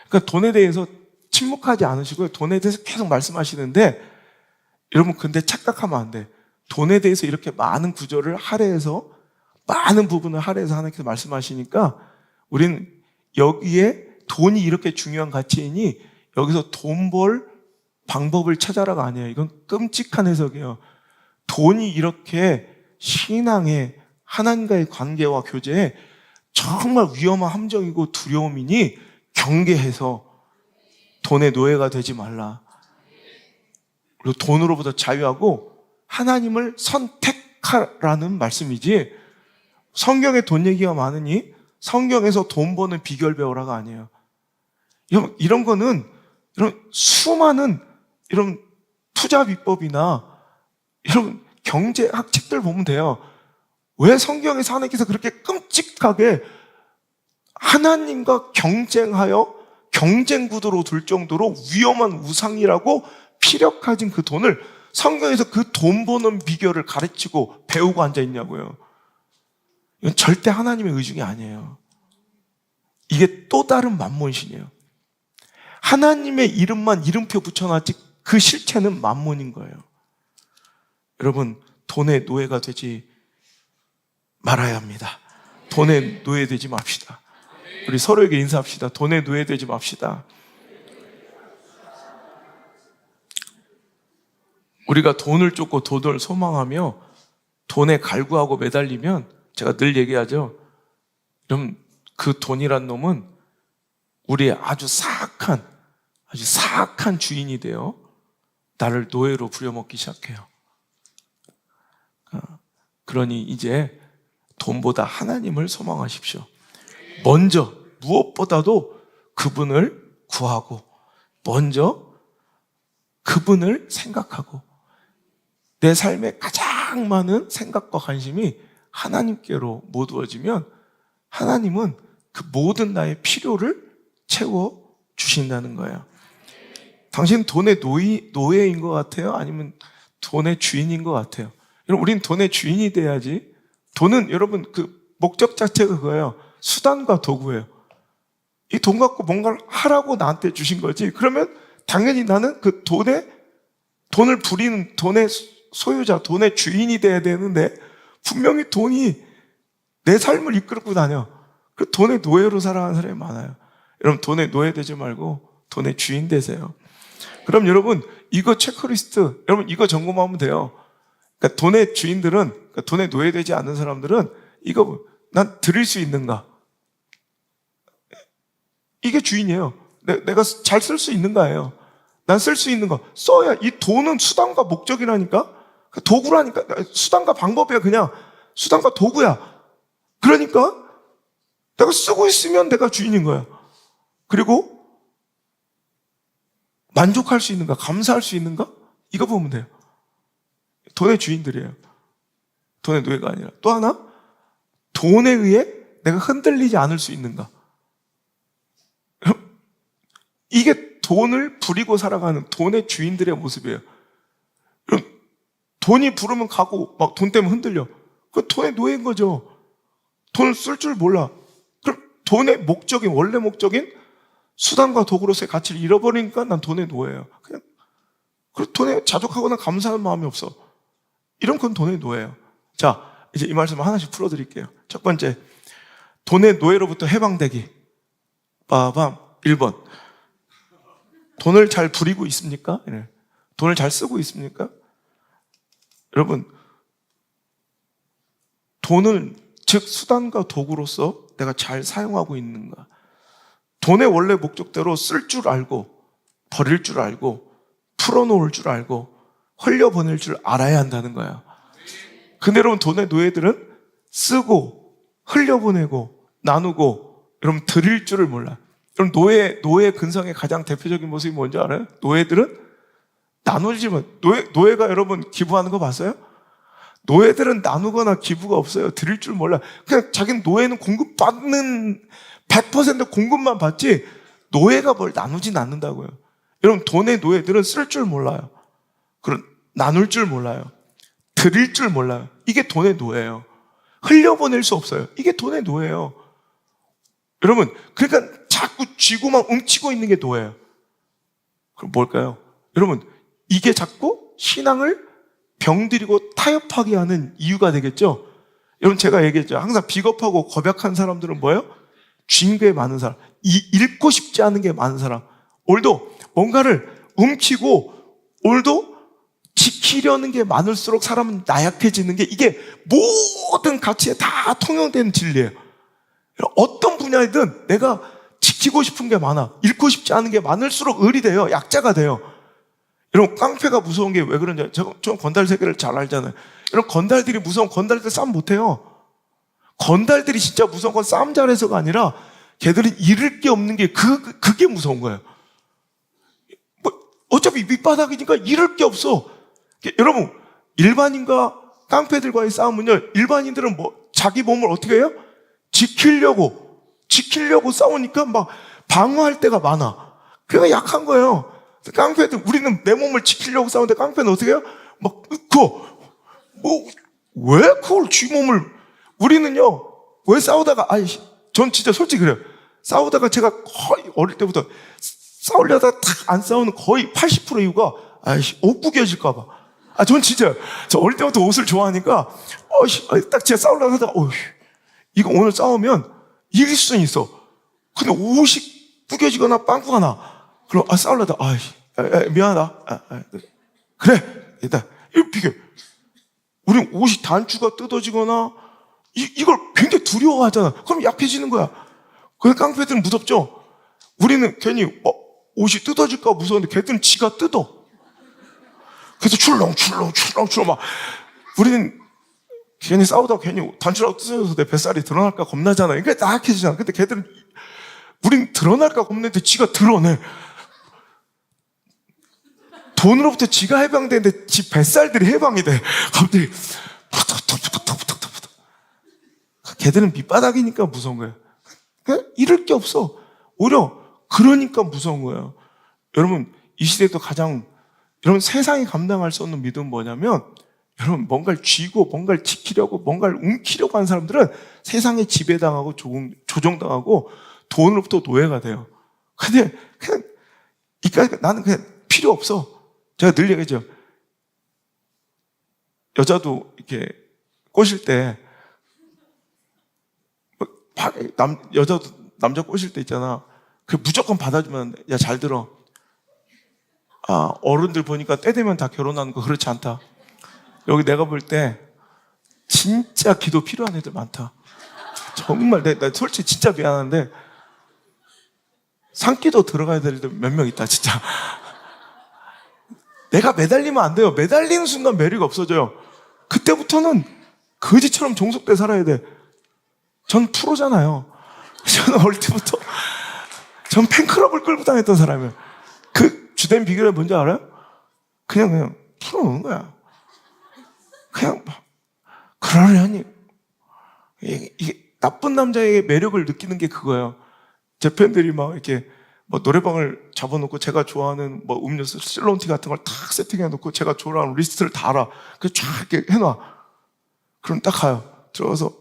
그러니까 돈에 대해서 침묵하지 않으시고요. 돈에 대해서 계속 말씀하시는데, 여러분, 근데 착각하면 안 돼. 돈에 대해서 이렇게 많은 구절을 할애해서, 많은 부분을 할애해서 하나님께서 말씀하시니까 우리는 여기에 돈이 이렇게 중요한 가치이니 여기서 돈 벌 방법을 찾아라가 아니에요. 이건 끔찍한 해석이에요. 돈이 이렇게 신앙의 하나님과의 관계와 교제에 정말 위험한 함정이고 두려움이니 경계해서 돈의 노예가 되지 말라. 그리고 돈으로부터 자유하고 하나님을 선택하라는 말씀이지, 성경에 돈 얘기가 많으니 성경에서 돈 버는 비결 배우라가 아니에요. 이런 거는 이런 수많은 이런 투자 비법이나 이런 경제학 책들 보면 돼요. 왜 성경에서 하나님께서 그렇게 끔찍하게 하나님과 경쟁하여 경쟁 구도로 둘 정도로 위험한 우상이라고 피력해진 그 돈을 성경에서 그 돈 버는 비결을 가르치고 배우고 앉아있냐고요. 이건 절대 하나님의 의중이 아니에요. 이게 또 다른 만몬신이에요. 하나님의 이름만 이름표 붙여놨지 그 실체는 만몬인 거예요. 여러분, 돈의 노예가 되지 말아야 합니다. 돈의 노예되지 맙시다. 우리 서로에게 인사합시다. 돈의 노예되지 맙시다. 우리가 돈을 쫓고 돈을 소망하며 돈에 갈구하고 매달리면 제가 늘 얘기하죠. 그럼 그 돈이란 놈은 우리의 아주 사악한 주인이 되어 나를 노예로 부려먹기 시작해요. 그러니 이제 돈보다 하나님을 소망하십시오. 먼저 무엇보다도 그분을 구하고 먼저 그분을 생각하고 내 삶의 가장 많은 생각과 관심이 하나님께로 모두어지면 하나님은 그 모든 나의 필요를 채워 주신다는 거예요. 당신 돈의 노예인 것 같아요? 아니면 돈의 주인인 것 같아요? 여러분, 우린 돈의 주인이 돼야지. 돈은 여러분 그 목적 자체가 그거예요. 수단과 도구예요. 이 돈 갖고 뭔가를 하라고 나한테 주신 거지. 그러면 당연히 나는 그 돈을 부리는 돈의 소유자, 돈의 주인이 돼야 되는데 분명히 돈이 내 삶을 이끌고 다녀. 그 돈의 노예로 살아가는 사람이 많아요. 여러분, 돈의 노예 되지 말고 돈의 주인 되세요. 그럼 여러분, 이거 체크리스트, 여러분 이거 점검하면 돼요. 그러니까 돈의 주인들은, 그러니까 돈의 노예 되지 않는 사람들은 이거 난 드릴 수 있는가? 이게 주인이에요. 내가 잘 쓸 수 있는가예요. 난 쓸 수 있는 거 써야. 이 돈은 수단과 목적이라니까, 도구라니까. 수단과 방법이야. 그냥 수단과 도구야. 그러니까 내가 쓰고 있으면 내가 주인인 거야. 그리고 만족할 수 있는가, 감사할 수 있는가, 이거 보면 돼요. 돈의 주인들이에요. 돈의 노예가 아니라. 또 하나, 돈에 의해 내가 흔들리지 않을 수 있는가. 이게 돈을 부리고 살아가는 돈의 주인들의 모습이에요. 돈이 부르면 가고 막 돈 때문에 흔들려. 그건 돈의 노예인 거죠. 돈을 쓸 줄 몰라. 그럼 돈의 목적인, 원래 목적인 수단과 도구로서의 가치를 잃어버리니까 난 돈의 노예예요. 그냥 그리고 돈에 자족하거나 감사하는 마음이 없어. 이런 건 돈의 노예예요. 자, 이제 이 말씀을 하나씩 풀어드릴게요. 첫 번째, 돈의 노예로부터 해방되기. 빠밤. 1번. 돈을 잘 부리고 있습니까? 돈을 잘 쓰고 있습니까? 여러분, 돈을 즉 수단과 도구로서 내가 잘 사용하고 있는가? 돈의 원래 목적대로 쓸 줄 알고, 버릴 줄 알고, 풀어놓을 줄 알고, 흘려보낼 줄 알아야 한다는 거야. 근데 여러분, 돈의 노예들은 쓰고, 흘려보내고, 나누고, 여러분 드릴 줄을 몰라. 여러분, 노예 근성의 가장 대표적인 모습이 뭔지 알아요? 노예들은 나누지만, 노예가 여러분 기부하는 거 봤어요? 노예들은 나누거나 기부가 없어요. 드릴 줄 몰라. 그냥 자기는 노예는 공급받는 100% 공급만 받지 노예가 뭘 나누진 않는다고요. 여러분, 돈의 노예들은 쓸 줄 몰라요. 그런 나눌 줄 몰라요. 드릴 줄 몰라요. 이게 돈의 노예예요. 흘려보낼 수 없어요. 이게 돈의 노예예요. 여러분, 그러니까 자꾸 쥐고만 훔치고 있는 게 노예예요. 그럼 뭘까요? 여러분, 이게 자꾸 신앙을 병들이고 타협하게 하는 이유가 되겠죠? 여러분, 제가 얘기했죠. 항상 비겁하고 겁약한 사람들은 뭐예요? 쥔 게 많은 사람, 잃고 싶지 않은 게 많은 사람. 오늘도 뭔가를 훔치고 오늘도 지키려는 게 많을수록 사람은 나약해지는 게, 이게 모든 가치에 다 통용되는 진리예요. 어떤 분야이든 내가 지키고 싶은 게 많아, 잃고 싶지 않은 게 많을수록 을이 돼요. 약자가 돼요. 여러분, 깡패가 무서운 게 왜 그런지, 저 건달 세계를 잘 알잖아요. 여러분, 건달들이 무서운, 건달들 싸움 못해요. 건달들이 진짜 무서운 건 싸움 잘해서가 아니라 걔들은 잃을 게 없는 게 그게 무서운 거예요. 뭐 어차피 밑바닥이니까 잃을 게 없어. 여러분, 일반인과 깡패들과의 싸움은요, 일반인들은 자기 몸을 어떻게 해요? 지키려고 싸우니까 막 방어할 때가 많아. 그게 약한 거예요. 깡패들, 우리는 내 몸을 지키려고 싸우는데 깡패는 어떻게 해요? 막, 왜 그걸 쥐 몸을, 우리는요, 왜 싸우다가, 전 진짜 솔직히 그래요. 싸우다가 제가 거의 어릴 때부터 싸우려다가 탁 안 싸우는 거의 80% 이유가, 옷 구겨질까봐. 전 진짜, 저 어릴 때부터 옷을 좋아하니까, 딱 제가 싸우려고 하다가, 이거 오늘 싸우면 이길 수는 있어. 근데 옷이 구겨지거나 빵꾸가 나. 그럼, 싸우려다, 미안하다. 그래. 일단 이거 비교. 우린 옷이 단추가 뜯어지거나 이걸 굉장히 두려워하잖아. 그럼 약해지는 거야. 그 깡패들은 무섭죠. 우리는 괜히 옷이 뜯어질까 무서운데 걔들은 지가 뜯어. 그래서 출렁출렁 막 우리는 괜히 싸우다가 괜히 단추라고 뜯어져서 내 뱃살이 드러날까 겁나잖아. 그러니까 다 약해지잖아. 근데 걔들은 우린 드러날까 겁내는데 지가 드러내. 돈으로부터 지가 해방되는데 지 뱃살들이 해방이 돼. 갑자기 푸덕푸덕. 걔들은 밑바닥이니까 무서운 거예요. 그러니까 잃을 게 없어. 오히려 그러니까 무서운 거예요. 여러분 이 시대에도 여러분 세상이 감당할 수 없는 믿음은 뭐냐면 여러분 뭔가를 쥐고 뭔가를 지키려고 뭔가를 움키려고 하는 사람들은 세상에 지배당하고 조종당하고 돈으로부터 노예가 돼요. 근데 그냥 나는 그냥 필요 없어. 제가 늘 얘기하죠. 여자도 이렇게 꼬실 때 여자도 남자 꼬실 때 있잖아. 그 무조건 받아주면 야 잘 들어. 어른들 보니까 때 되면 다 결혼하는 거 그렇지 않다. 여기 내가 볼 때 진짜 기도 필요한 애들 많다. 정말 나 솔직히 진짜 미안한데 산기도 들어가야 될 애들 몇 명 있다 진짜. 내가 매달리면 안 돼요. 매달리는 순간 매력이 없어져요. 그때부터는 거지처럼 종속돼 살아야 돼. 전 프로잖아요. 저는 어릴 때부터 전 팬클럽을 끌고 다녔던 사람이에요. 그 주된 비결이 뭔지 알아요? 그냥 풀어놓는 거야. 그냥 그러려니 이게 나쁜 남자의 매력을 느끼는 게 그거예요. 제 팬들이 막 이렇게 노래방을 잡아놓고 제가 좋아하는 음료수 실론티 같은 걸 탁 세팅해놓고 제가 좋아하는 리스트를 다 알아. 그래서 쫙 이렇게 해놔. 그럼 딱 가요. 들어가서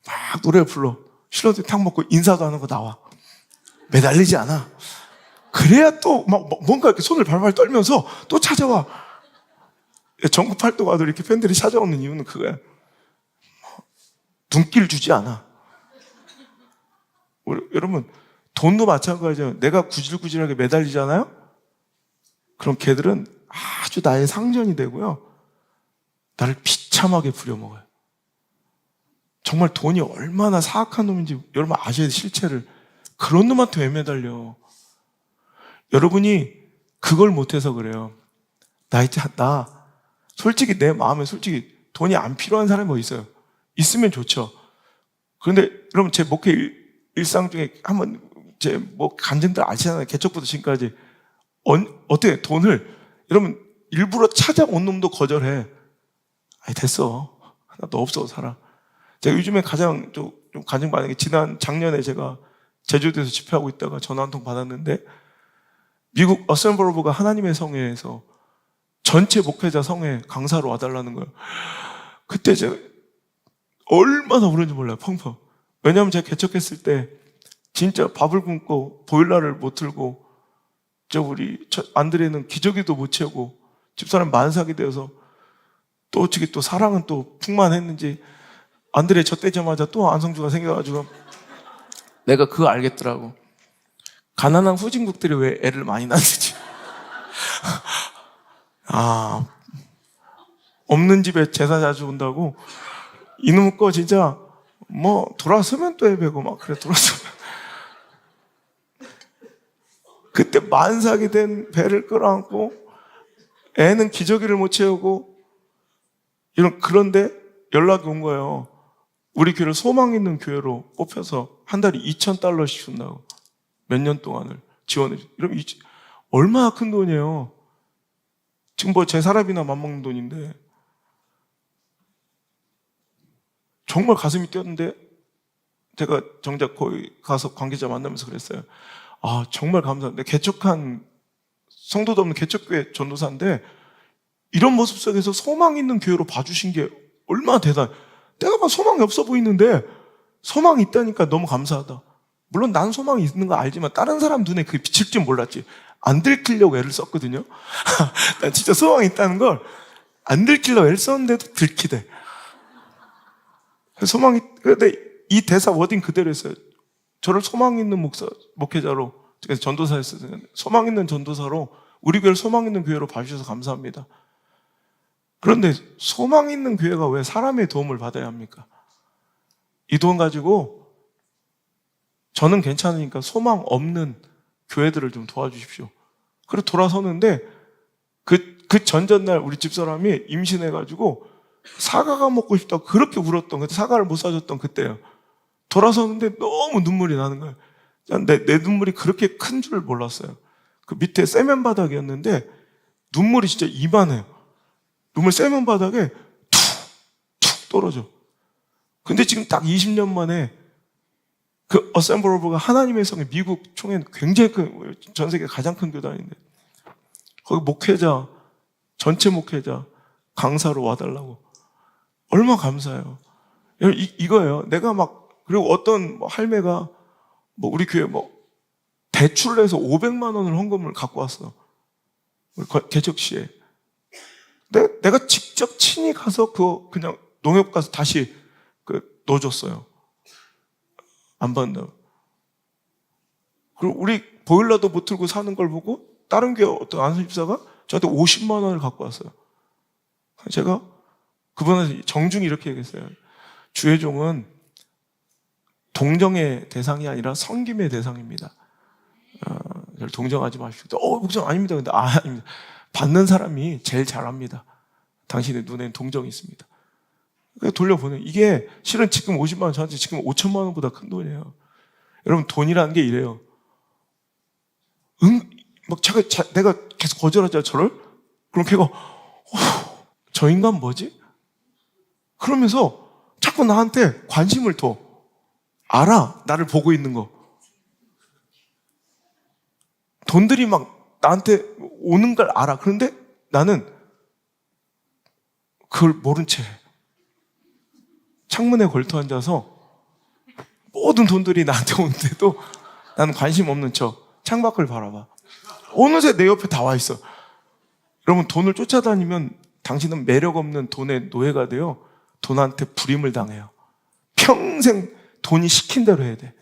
막 노래 불러. 실론티 탁 먹고 인사도 안 하고 나와. 매달리지 않아. 그래야 또 뭔가 이렇게 손을 발발 떨면서 또 찾아와. 전국 팔도 가도 이렇게 팬들이 찾아오는 이유는 그거야. 눈길 주지 않아. 여러분 돈도 마찬가지예요. 내가 구질구질하게 매달리잖아요? 그럼 걔들은 아주 나의 상전이 되고요. 나를 비참하게 부려먹어요. 정말 돈이 얼마나 사악한 놈인지 여러분 아셔야 돼, 실체를. 그런 놈한테 왜 매달려? 여러분이 그걸 못해서 그래요. 나 솔직히 내 마음에 솔직히 돈이 안 필요한 사람이 뭐 있어요? 있으면 좋죠. 그런데 여러분 제 목회 일상 중에 한번 제 간증들 아시잖아요. 개척부터 지금까지 어떻게 돈을 여러분 일부러 찾아온 놈도 거절해. 아니 됐어. 너 없어 살아. 제가 요즘에 가장 좀 간증 받는 게 작년에 제가 제주도에서 집회하고 있다가 전화 한 통 받았는데 미국 어셈블러브가 하나님의 성회에서 전체 목회자 성회 강사로 와달라는 거예요. 그때 제가 얼마나 울었는지 몰라요. 펑펑. 왜냐하면 제가 개척했을 때 진짜 밥을 굶고 보일러를 못 틀고 우리 안드레는 기저귀도 못 채우고 집사람 만삭이 되어서 또 어떻게 또 사랑은 또 풍만했는지 안드레 젖대자마자 또 안성주가 생겨가지고 내가 그거 알겠더라고. 가난한 후진국들이 왜 애를 많이 낳는지. 없는 집에 제사 자주 온다고 이놈 거 진짜 돌아서면 또 애배고 막 그래 돌아서면. 그때 만삭이 된 배를 끌어안고 애는 기저귀를 못 채우고 그런데 연락이 온 거예요. 우리 교회를 소망 있는 교회로 뽑혀서 한 달에 $2,000씩 준다고. 몇 년 동안을 지원해 줘. 이러면 얼마나 큰 돈이에요. 지금 제 사람이나 맞먹는 돈인데 정말 가슴이 뛰었는데 제가 정작 거기 가서 관계자 만나면서 그랬어요. 정말 감사합니다. 개척한 성도도 없는 개척교회 전도사인데 이런 모습 속에서 소망 있는 교회로 봐주신 게 얼마나 내가 막 소망이 없어 보이는데 소망이 있다니까 너무 감사하다. 물론 난 소망이 있는 거 알지만 다른 사람 눈에 그게 비칠 줄 몰랐지. 안 들키려고 애를 썼거든요. 난 진짜 소망이 있다는 걸 안 들키려고 애를 썼는데도 들키대. 근데 이 대사 워딩 그대로 했어요. 저를 소망 있는 목회자로, 전도사였어요. 소망 있는 전도사로, 우리 교회를 소망 있는 교회로 봐주셔서 감사합니다. 그런데 소망 있는 교회가 왜 사람의 도움을 받아야 합니까? 이 돈 가지고 저는 괜찮으니까 소망 없는 교회들을 좀 도와주십시오. 그리고 돌아서는데 그 전전날 우리 집사람이 임신해가지고 사과가 먹고 싶다고 그렇게 울었던, 그때 사과를 못 사줬던 그때요. 돌아서는데 너무 눈물이 나는 거예요. 내 눈물이 그렇게 큰 줄 몰랐어요. 그 밑에 세면 바닥이었는데 눈물이 진짜 이만해요. 눈물 세면 바닥에 툭툭 떨어져. 근데 지금 딱 20년 만에 그 어셈블 오브가 하나님의 성의 미국 총회 굉장히 큰, 전 세계 가장 큰 교단인데 거기 목회자, 전체 목회자, 강사로 와달라고. 얼마나 감사해요. 이거예요. 내가 그리고 어떤 할매가 우리 교회 대출을 해서 500만 원을 헌금을 갖고 왔어. 개척시에. 내가 직접 친히 가서 그냥 농협 가서 다시 넣어줬어요. 안 받는다고. 그리고 우리 보일러도 못 틀고 사는 걸 보고 다른 교회 어떤 안수집사가 저한테 50만 원을 갖고 왔어요. 제가 그분한테 정중히 이렇게 얘기했어요. 주의 종은 동정의 대상이 아니라 섬김의 대상입니다. 저를 동정하지 마십시오. 목사님 아닙니다. 근데 아닙니다. 받는 사람이 제일 잘합니다. 당신의 눈에는 동정이 있습니다. 그래서 돌려보내요. 이게 실은 지금 50만 원, 저한테 지금 5천만 원보다 큰 돈이에요. 여러분, 돈이라는 게 이래요. 내가 계속 거절하잖아요, 저를? 그럼 걔가, 저 인간 뭐지? 그러면서 자꾸 나한테 관심을 둬. 알아, 나를 보고 있는 거. 돈들이 나한테 오는 걸 알아. 그런데 나는 그걸 모른 채 해. 창문에 걸터 앉아서 모든 돈들이 나한테 오는데도 나는 관심 없는 척 창밖을 바라봐. 어느새 내 옆에 다 와 있어. 여러분, 돈을 쫓아다니면 당신은 매력 없는 돈의 노예가 되어 돈한테 불임을 당해요. 평생 돈이 시킨 대로 해야 돼.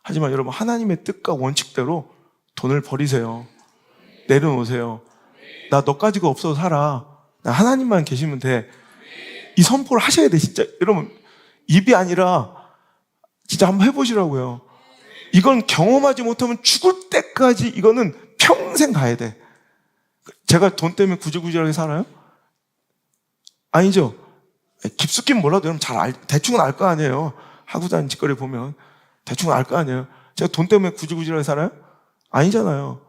하지만 여러분, 하나님의 뜻과 원칙대로 돈을 버리세요. 내려놓으세요. 나 너 가지고 없어도 살아. 나 하나님만 계시면 돼. 이 선포를 하셔야 돼, 진짜. 여러분, 입이 아니라 진짜 한번 해보시라고요. 이건 경험하지 못하면 죽을 때까지 이거는 평생 가야 돼. 제가 돈 때문에 구질구질하게 살아요? 아니죠. 깊숙이 몰라도 여러분 대충은 알 거 아니에요. 하고 다니는 짓거리 보면 대충은 알 거 아니에요. 제가 돈 때문에 구질구질하게 살아요? 아니잖아요.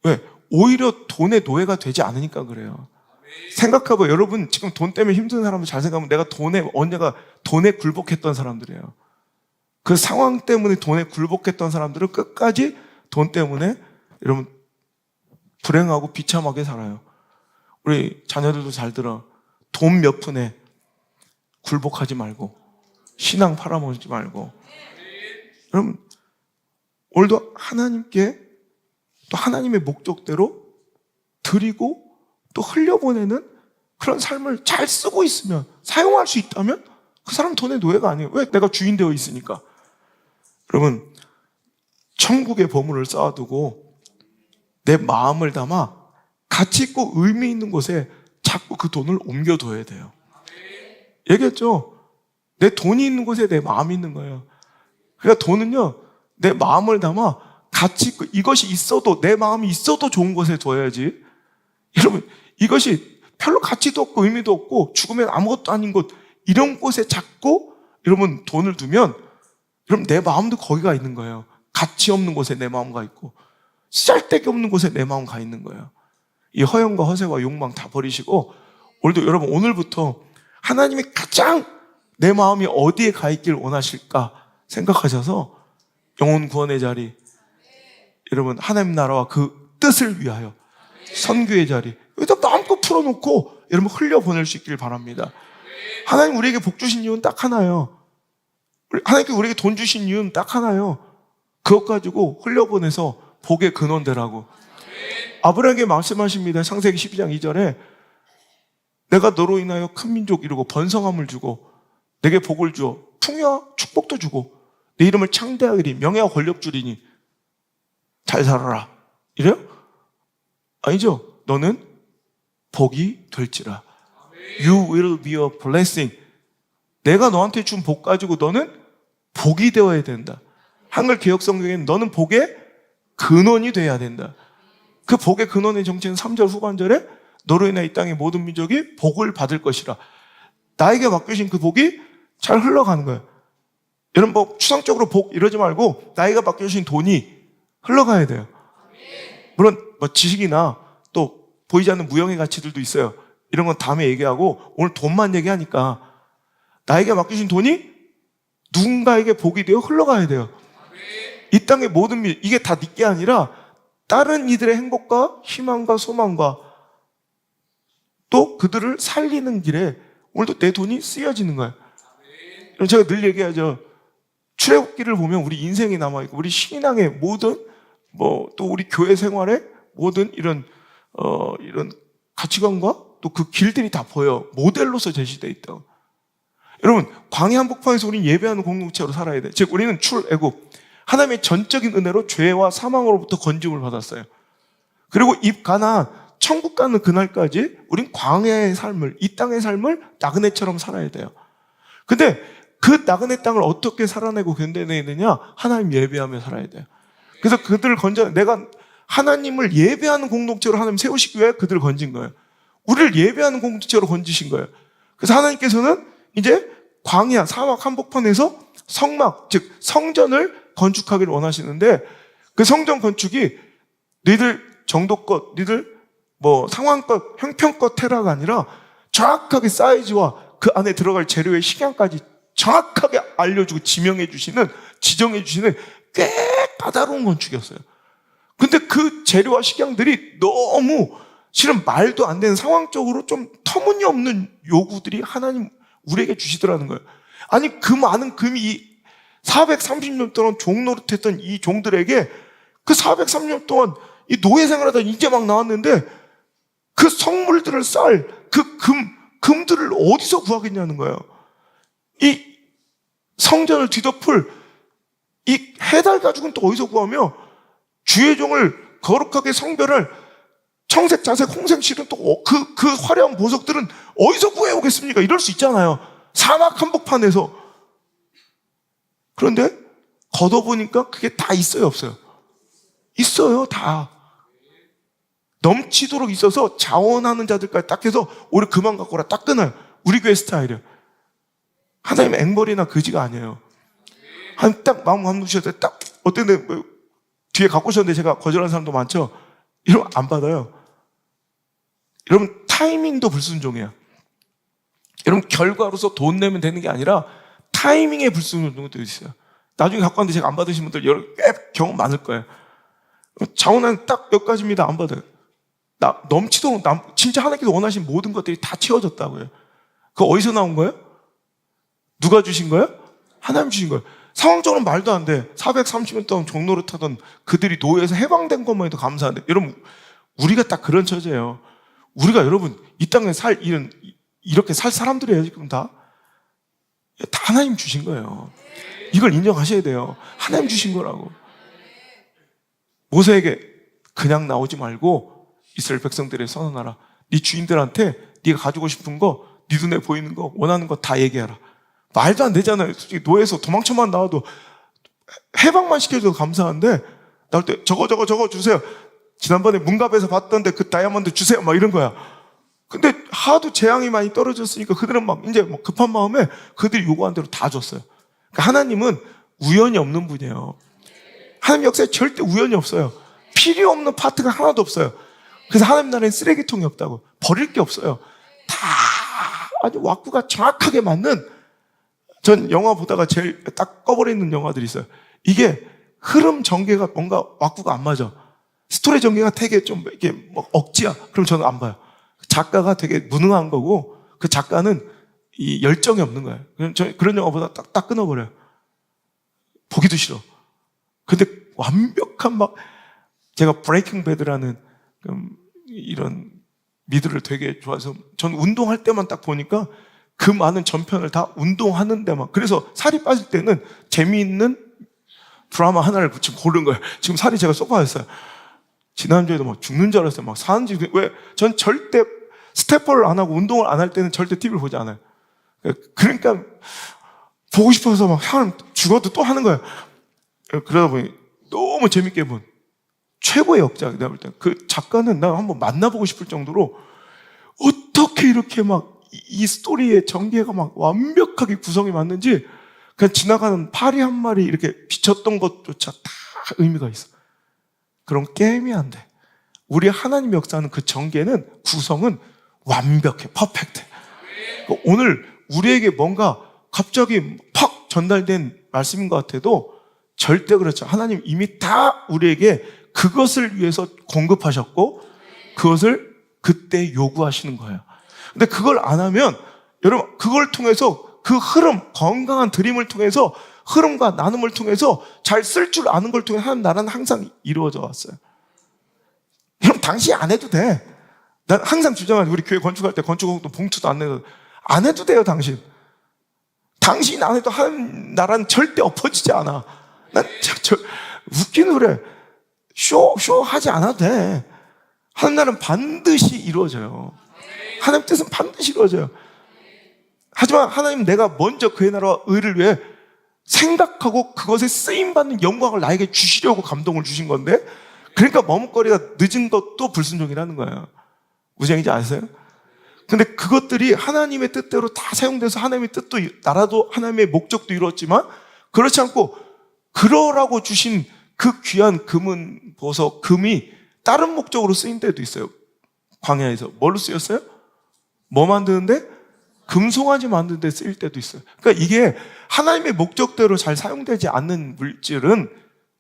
왜? 오히려 돈의 노예가 되지 않으니까 그래요. 생각해봐. 여러분, 지금 돈 때문에 힘든 사람들 잘 생각하면 언제가 돈에 굴복했던 사람들이에요. 그 상황 때문에 돈에 굴복했던 사람들은 끝까지 돈 때문에 여러분 불행하고 비참하게 살아요. 우리 자녀들도 잘 들어. 돈 몇 푼에 굴복하지 말고 신앙 팔아먹지 말고. 여러분, 오늘도 하나님께 또 하나님의 목적대로 드리고 또 흘려보내는 그런 삶을 잘 쓰고 있으면, 사용할 수 있다면 그 사람 돈의 노예가 아니에요. 왜? 내가 주인 되어 있으니까. 여러분, 천국의 보물을 쌓아두고 내 마음을 담아 가치 있고 의미 있는 곳에 자꾸 그 돈을 옮겨둬야 돼요. 얘기했죠? 내 돈이 있는 곳에 내 마음이 있는 거예요. 그러니까 돈은요, 내 마음을 담아 가치 있고 이것이 있어도, 내 마음이 있어도 좋은 곳에 둬야지. 여러분, 이것이 별로 가치도 없고 의미도 없고 죽으면 아무것도 아닌 곳, 이런 곳에 자꾸 여러분 돈을 두면 여러분 내 마음도 거기가 있는 거예요. 가치 없는 곳에 내 마음 가 있고 쓸데기 없는 곳에 내 마음 가 있는 거예요. 이 허영과 허세와 욕망 다 버리시고 여러분 오늘부터 하나님이 가장 내 마음이 어디에 가 있길 원하실까 생각하셔서 영혼 구원의 자리, 여러분 하나님 나라와 그 뜻을 위하여 선교의 자리 여기다 마음껏 풀어놓고 여러분 흘려보낼 수 있길 바랍니다. 하나님 우리에게 복 주신 이유는 딱 하나예요. 하나님께 우리에게 돈 주신 이유는 딱 하나예요. 그것 가지고 흘려보내서 복의 근원 되라고. 아브라함에게 말씀하십니다. 창세기 12장 2절에 내가 너로 인하여 큰 민족 이루고 번성함을 주고 내게 복을 주어 풍요와 축복도 주고 내 이름을 창대하리니 명예와 권력 주리니 잘 살아라. 이래요? 아니죠. 너는 복이 될지라. You will be a blessing. 내가 너한테 준 복 가지고 너는 복이 되어야 된다. 한글 개혁 성경에는 너는 복의 근원이 돼야 된다. 그 복의 근원의 정체는 3절 후반절에 너로 인해 이 땅의 모든 민족이 복을 받을 것이라. 나에게 맡겨진 그 복이 잘 흘러가는 거예요. 여러분 뭐 추상적으로 복 이러지 말고 나에게 맡겨진 돈이 흘러가야 돼요. 물론 뭐 지식이나 또 보이지 않는 무형의 가치들도 있어요. 이런 건 다음에 얘기하고 오늘 돈만 얘기하니까 나에게 맡겨진 돈이 누군가에게 복이 되어 흘러가야 돼요. 이 땅의 모든 이게 다 네게 아니라 다른 이들의 행복과 희망과 소망과 또 그들을 살리는 길에 오늘도 내 돈이 쓰여지는 거예요. 제가 늘 얘기하죠. 출애굽기를 보면 우리 인생이 남아있고 우리 신앙의 모든 뭐 또 우리 교회 생활의 모든 이런 가치관과 또 그 길들이 다 보여. 모델로서 제시되어 있다고. 여러분 광야 한복판에서 우리는 예배하는 공동체로 살아야 돼. 즉 우리는 출애굽 하나님의 전적인 은혜로 죄와 사망으로부터 건짐을 받았어요. 그리고 입 가나안 천국 가는 그날까지 우린 광야의 삶을 이 땅의 삶을 나그네처럼 살아야 돼요. 근데 그 나그네 땅을 어떻게 살아내고 견뎌내야 되냐? 하나님 예배하며 살아야 돼요. 그래서 그들을 내가 하나님을 예배하는 공동체로 하나님 세우시기 위해 그들을 건진 거예요. 우리를 예배하는 공동체로 건지신 거예요. 그래서 하나님께서는 이제 광야 사막 한복판에서 성막 즉 성전을 건축하기를 원하시는데 그 성전 건축이 너희들 정도껏 너희들 뭐 상황껏 형편껏 해라가 아니라 정확하게 사이즈와 그 안에 들어갈 재료의 식양까지 정확하게 알려주고 지정해 주시는 꽤 까다로운 건축이었어요. 근데 그 재료와 식양들이 너무 실은 말도 안 되는 상황적으로 좀 터무니없는 요구들이 하나님 우리에게 주시더라는 거예요. 아니 그 많은 금이 430년 동안 종 노릇했던 이 종들에게 그 430년 동안 이 노예 생활하다 이제 막 나왔는데 그 성물들을 쌀 그 금들을 어디서 구하겠냐는 거예요. 이 성전을 뒤덮을 이 해달 가죽은 또 어디서 구하며 주의 종을 거룩하게 성별을 청색, 자색, 홍색 실은 또 그 화려한 보석들은 어디서 구해오겠습니까? 이럴 수 있잖아요. 사막 한복판에서. 그런데 걷어보니까 그게 다 있어요, 없어요? 있어요, 다. 넘치도록 있어서 자원하는 자들까지 딱 해서 우리 그만 갖고 오라 딱 끊어요. 우리 교회 스타일이에요. 하나님의 앵벌이나 거지가 아니에요. 한 딱 마음 감동주셨을 때 딱 어떤 데 뒤에 갖고 오셨는데 제가 거절하는 사람도 많죠. 이러면 안 받아요. 여러분 타이밍도 불순종이에요. 여러분 결과로서 돈 내면 되는 게 아니라 타이밍에 불순종도 있어요. 나중에 갖고 왔는데 제가 안 받으신 분들 꽤 경험 많을 거예요. 자원은 딱 몇 가지입니다. 안 받아요. 넘치도록 진짜 하나님께서 원하신 모든 것들이 다 채워졌다고요. 그거 어디서 나온 거예요? 누가 주신 거예요? 하나님 주신 거예요. 상황적으로는 말도 안 돼. 430년 동안 종로를 타던 그들이 노예에서 해방된 것만 해도 감사한데 여러분 우리가 딱 그런 처지예요. 우리가 여러분 이 땅에 이렇게 살 사람들이에요. 지금 다 하나님 주신 거예요. 이걸 인정하셔야 돼요. 하나님 주신 거라고. 모세에게 그냥 나오지 말고 이스라엘 백성들에 선언하라. 네 주인들한테 네가 가지고 싶은 거, 네 눈에 보이는 거, 원하는 거 다 얘기하라. 말도 안 되잖아요. 솔직히 노예에서 도망쳐만 나와도 해방만 시켜줘도 감사한데 나올 때 저거 주세요. 지난번에 문갑에서 봤던데 그 다이아몬드 주세요. 막 이런 거야. 근데 하도 재앙이 많이 떨어졌으니까 그들은 막 이제 뭐 급한 마음에 그들이 요구한 대로 다 줬어요. 그러니까 하나님은 우연이 없는 분이에요. 하나님 역사에 절대 우연이 없어요. 필요 없는 파트가 하나도 없어요. 그래서 하나님 나라엔 쓰레기통이 없다고. 버릴 게 없어요. 다 아주 왁구가 정확하게 맞는 전 영화 보다가 제일 딱 꺼버리는 영화들이 있어요. 이게 흐름 전개가 뭔가 왁구가 안 맞아. 스토리 전개가 되게 좀 이게 뭐 억지야. 그럼 저는 안 봐요. 작가가 되게 무능한 거고 그 작가는 이 열정이 없는 거예요. 그런 영화보다 딱 끊어버려요. 보기도 싫어. 근데 완벽한 제가 브레이킹 배드라는 이런 미드를 되게 좋아해서 전 운동할 때만 딱 보니까 그 많은 전편을 다 운동하는 데만. 그래서 살이 빠질 때는 재미있는 드라마 하나를 지금 고른 거예요. 지금 살이 제가 쏙 빠졌어요. 지난주에도 막 죽는 줄 알았어요. 막 사는지. 왜? 전 절대 스테퍼를 안 하고 운동을 안 할 때는 절대 TV를 보지 않아요. 그러니까 보고 싶어서 막 사람 죽어도 또 하는 거예요. 그러다 보니 너무 재밌게 본 최고의 역작. 내가 볼 때 그 작가는 나 한번 만나보고 싶을 정도로 어떻게 이렇게 막 이 스토리의 전개가 막 완벽하게 구성이 맞는지 그냥 지나가는 파리 한 마리 이렇게 비쳤던 것조차 다 의미가 있어. 그런 게임이 안 돼. 우리 하나님 역사하는 그 전개는 구성은 완벽해, 퍼펙트해. 오늘 우리에게 뭔가 갑자기 팍 전달된 말씀인 것 같아도 절대 그렇죠. 하나님 이미 다 우리에게 그것을 위해서 공급하셨고 그것을 그때 요구하시는 거예요. 근데 그걸 안 하면 여러분 그걸 통해서 그 흐름, 건강한 드림을 통해서 흐름과 나눔을 통해서 잘 쓸 줄 아는 걸 통해 하나님 나라는 항상 이루어져 왔어요. 그럼 당신이 안 해도 돼. 난 항상 주장하는 우리 교회 건축할 때 건축공도 봉투도 안 해도 돼요, 당신. 당신이 안 해도 하나님 나라는 절대 엎어지지 않아. 난 웃기는 그래. 쇼 하지 않아도 돼. 하나님 나라는 반드시 이루어져요. 하나님 뜻은 반드시 이루어져요. 하지만 하나님 내가 먼저 그의 나라와 의를 위해 생각하고 그것에 쓰임받는 영광을 나에게 주시려고 감동을 주신 건데 그러니까 머뭇거리가 늦은 것도 불순종이라는 거예요. 무슨 얘기인지 아세요? 근데 그것들이 하나님의 뜻대로 다 사용돼서 하나님의 뜻도 나라도 하나님의 목적도 이루었지만 그렇지 않고 그러라고 주신 그 귀한 금은 보석, 금이 다른 목적으로 쓰인 때도 있어요. 광야에서. 뭘로 쓰였어요? 뭐 만드는데? 금송아지 만드는 데 쓰일 때도 있어요. 그러니까 이게 하나님의 목적대로 잘 사용되지 않는 물질은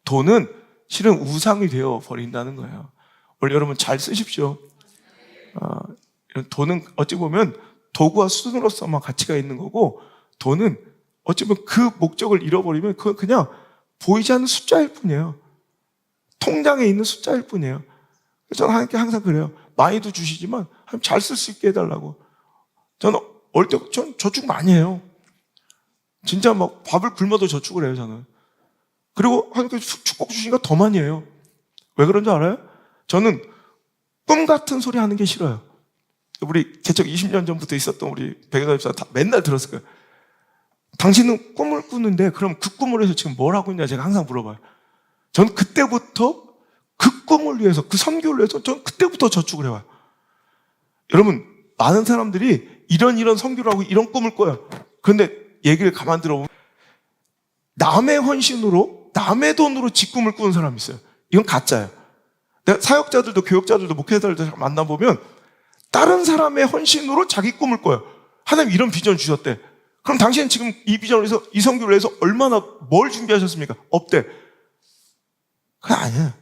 돈은 실은 우상이 되어 버린다는 거예요. 원래 여러분 잘 쓰십시오. 돈은 어찌 보면 도구와 수단으로서만 가치가 있는 거고 돈은 어찌 보면 그 목적을 잃어버리면 그건 그냥 보이지 않는 숫자일 뿐이에요. 통장에 있는 숫자일 뿐이에요. 저는 하나님께 항상 그래요. 많이도 주시지만 잘 쓸 수 있게 해달라고. 저는 어릴 때 전 저축 많이 해요. 진짜 막 밥을 굶어도 저축을 해요, 저는. 그리고 하나님께 축복 주시니까 더 많이 해요. 왜 그런 줄 알아요? 저는 꿈 같은 소리 하는 게 싫어요. 우리 개척 20년 전부터 있었던 우리 백여사 집사 다 맨날 들었을 거예요. 당신은 꿈을 꾸는데 그럼 그 꿈을 위해서 지금 뭘 하고 있냐 제가 항상 물어봐요. 전 그때부터 그 꿈을 위해서 그 선교를 위해서 전 그때부터 저축을 해와요. 여러분 많은 사람들이 이런 선교를 하고 이런 꿈을 꿔요. 그런데 얘기를 가만 들어보면 남의 헌신으로 남의 돈으로 지 꿈을 꾸는 사람이 있어요. 이건 가짜예요. 내가 사역자들도 교육자들도 목회자들도 만나보면 다른 사람의 헌신으로 자기 꿈을 꿔요. 하나님 이런 비전 주셨대. 그럼 당신은 지금 이 비전을 위해서 이 선교를 위해서 얼마나 뭘 준비하셨습니까? 없대. 그게 아니에요.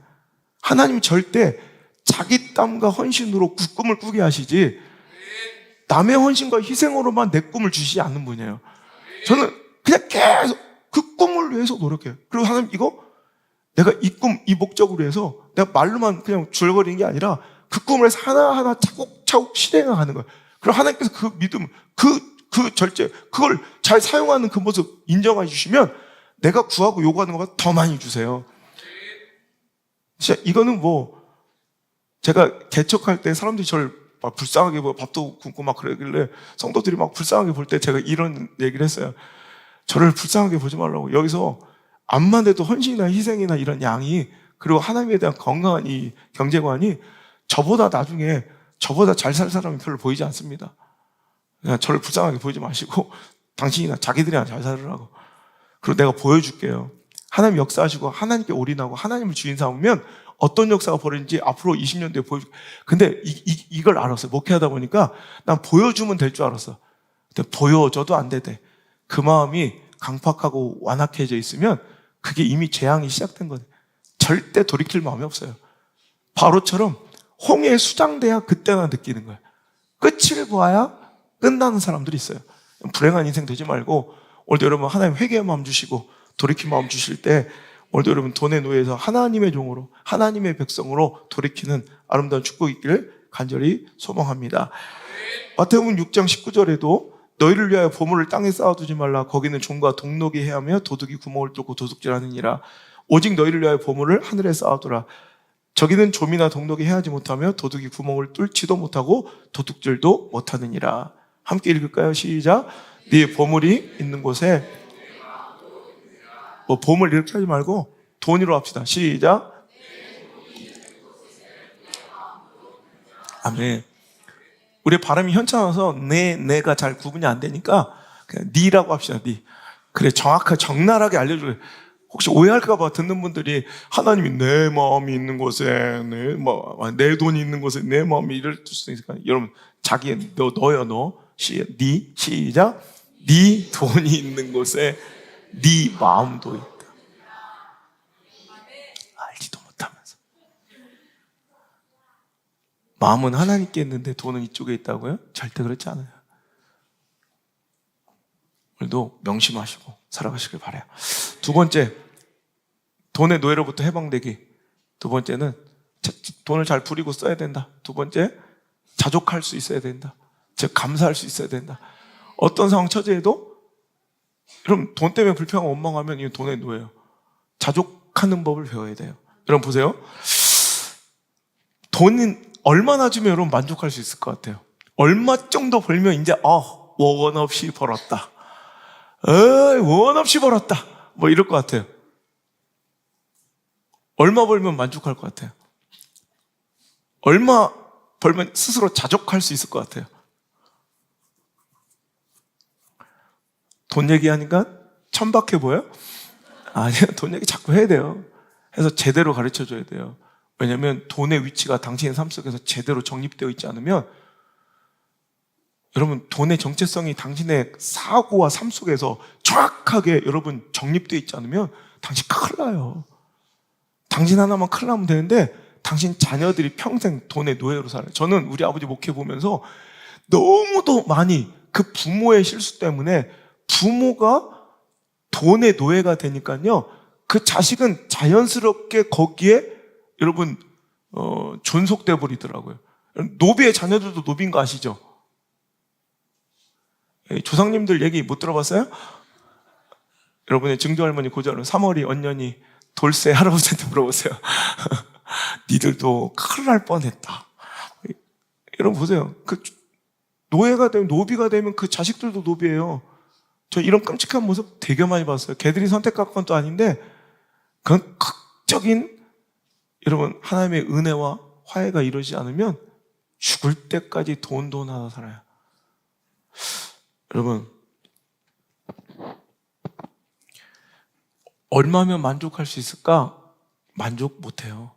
하나님이 절대 자기 땀과 헌신으로 그 꿈을 꾸게 하시지 남의 헌신과 희생으로만 내 꿈을 주시지 않는 분이에요. 저는 그냥 계속 그 꿈을 위해서 노력해요. 그리고 하나님 이거 내가 이 꿈, 이 목적을 위해서 내가 말로만 그냥 줄거리는 게 아니라 그 꿈을 해서 하나하나 차곡차곡 실행하는 거예요. 그리고 하나님께서 그 믿음, 그 절제, 그걸 잘 사용하는 그 모습 인정해 주시면 내가 구하고 요구하는 것보다 더 많이 주세요. 진짜 이거는 뭐 제가 개척할 때 사람들이 저를 막 불쌍하게 보고 밥도 굶고 막 그러길래 성도들이 막 불쌍하게 볼 때 제가 이런 얘기를 했어요. 저를 불쌍하게 보지 말라고. 여기서 암만 해도 헌신이나 희생이나 이런 양이 그리고 하나님에 대한 건강한 이 경제관이 저보다 나중에 저보다 잘 살 사람이 별로 보이지 않습니다. 그냥 저를 불쌍하게 보이지 마시고 당신이나 자기들이나 잘 살으라고. 그리고 내가 보여줄게요. 하나님 역사하시고 하나님께 올인하고 하나님을 주인 삼으면 어떤 역사가 벌어지는지 앞으로 20년 뒤에 보여줄게. 근데 이걸 알았어요. 목회하다 보니까 난 보여주면 될 줄 알았어. 근데 보여줘도 안 되대. 그 마음이 강팍하고 완악해져 있으면 그게 이미 재앙이 시작된 거예요. 절대 돌이킬 마음이 없어요. 바로처럼 홍해에 수장돼야 그때나 느끼는 거예요. 끝을 보아야 끝나는 사람들이 있어요. 불행한 인생 되지 말고 오늘도 여러분 하나님 회개의 마음 주시고 돌이킬 마음 주실 때 오늘도 여러분 돈의 노예에서 하나님의 종으로 하나님의 백성으로 돌이키는 아름다운 축복이 있기를 간절히 소망합니다. 마태복음 6장 19절에도 너희를 위하여 보물을 땅에 쌓아두지 말라. 거기는 종과 동록이 해하며 도둑이 구멍을 뚫고 도둑질하느니라. 오직 너희를 위하여 보물을 하늘에 쌓아두라. 저기는 좀이나 동독이 해하지 못하며 도둑이 구멍을 뚫지도 못하고 도둑질도 못하느니라. 함께 읽을까요? 시작. 네 보물이 있는 곳에, 뭐 보물 이렇게 하지 말고 돈으로 합시다. 시작. 아멘. 우리 발음이 현찮아서 내가 잘 구분이 안 되니까 그냥 니라고 합시다. 니. 그래, 정확하게 적나라하게 알려줘요. 혹시 오해할까봐 듣는 분들이 하나님이 내 마음이 있는 곳에, 내 돈이 있는 곳에 내 마음이 이럴 수도 있으니까 여러분, 자기 너요 너. 니 시작. 니 돈이 있는 곳에 니 마음도 있다. 알지도 못하면서. 마음은 하나님께 있는데 돈은 이쪽에 있다고요? 절대 그렇지 않아요. 오늘도 명심하시고 살아가시길 바라요. 두 번째, 돈의 노예로부터 해방되기. 두 번째는 돈을 잘 부리고 써야 된다. 두 번째, 자족할 수 있어야 된다. 즉 감사할 수 있어야 된다. 어떤 상황 처지에도 여러분 돈 때문에 불평하고 원망하면 이건 돈의 노예예요. 자족하는 법을 배워야 돼요. 여러분 보세요. 돈은 얼마나 주면 여러분 만족할 수 있을 것 같아요? 얼마 정도 벌면 이제 원 없이 벌었다. 원 없이 벌었다. 뭐 이럴 것 같아요. 얼마 벌면 만족할 것 같아요? 얼마 벌면 스스로 자족할 수 있을 것 같아요? 돈 얘기하니까 천박해 보여요? 아니요, 돈 얘기 자꾸 해야 돼요. 해서 제대로 가르쳐 줘야 돼요. 왜냐하면 돈의 위치가 당신의 삶 속에서 제대로 정립되어 있지 않으면 여러분 돈의 정체성이 당신의 사고와 삶 속에서 정확하게 여러분 정립되어 있지 않으면 당신 큰일 나요. 당신 하나만 큰일 나면 되는데 당신 자녀들이 평생 돈의 노예로 살아요. 저는 우리 아버지 목회 보면서 너무도 많이 그 부모의 실수 때문에 부모가 돈의 노예가 되니까요, 그 자식은 자연스럽게 거기에 여러분 존속돼 버리더라고요. 노비의 자녀들도 노비인 거 아시죠? 조상님들 얘기 못 들어봤어요? 여러분의 증조할머니 고조할머니 3월이 언년이 돌쇠 할아버지한테 물어보세요. 니들도 큰일 날 뻔했다. 여러분 보세요. 그 노예가 되면, 노비가 되면 그 자식들도 노비예요. 저 이런 끔찍한 모습 되게 많이 봤어요. 걔들이 선택할 건 또 아닌데 그건 극적인 여러분 하나님의 은혜와 화해가 이루어지지 않으면 죽을 때까지 돈 하나 살아요. 여러분 얼마면 만족할 수 있을까? 만족 못해요.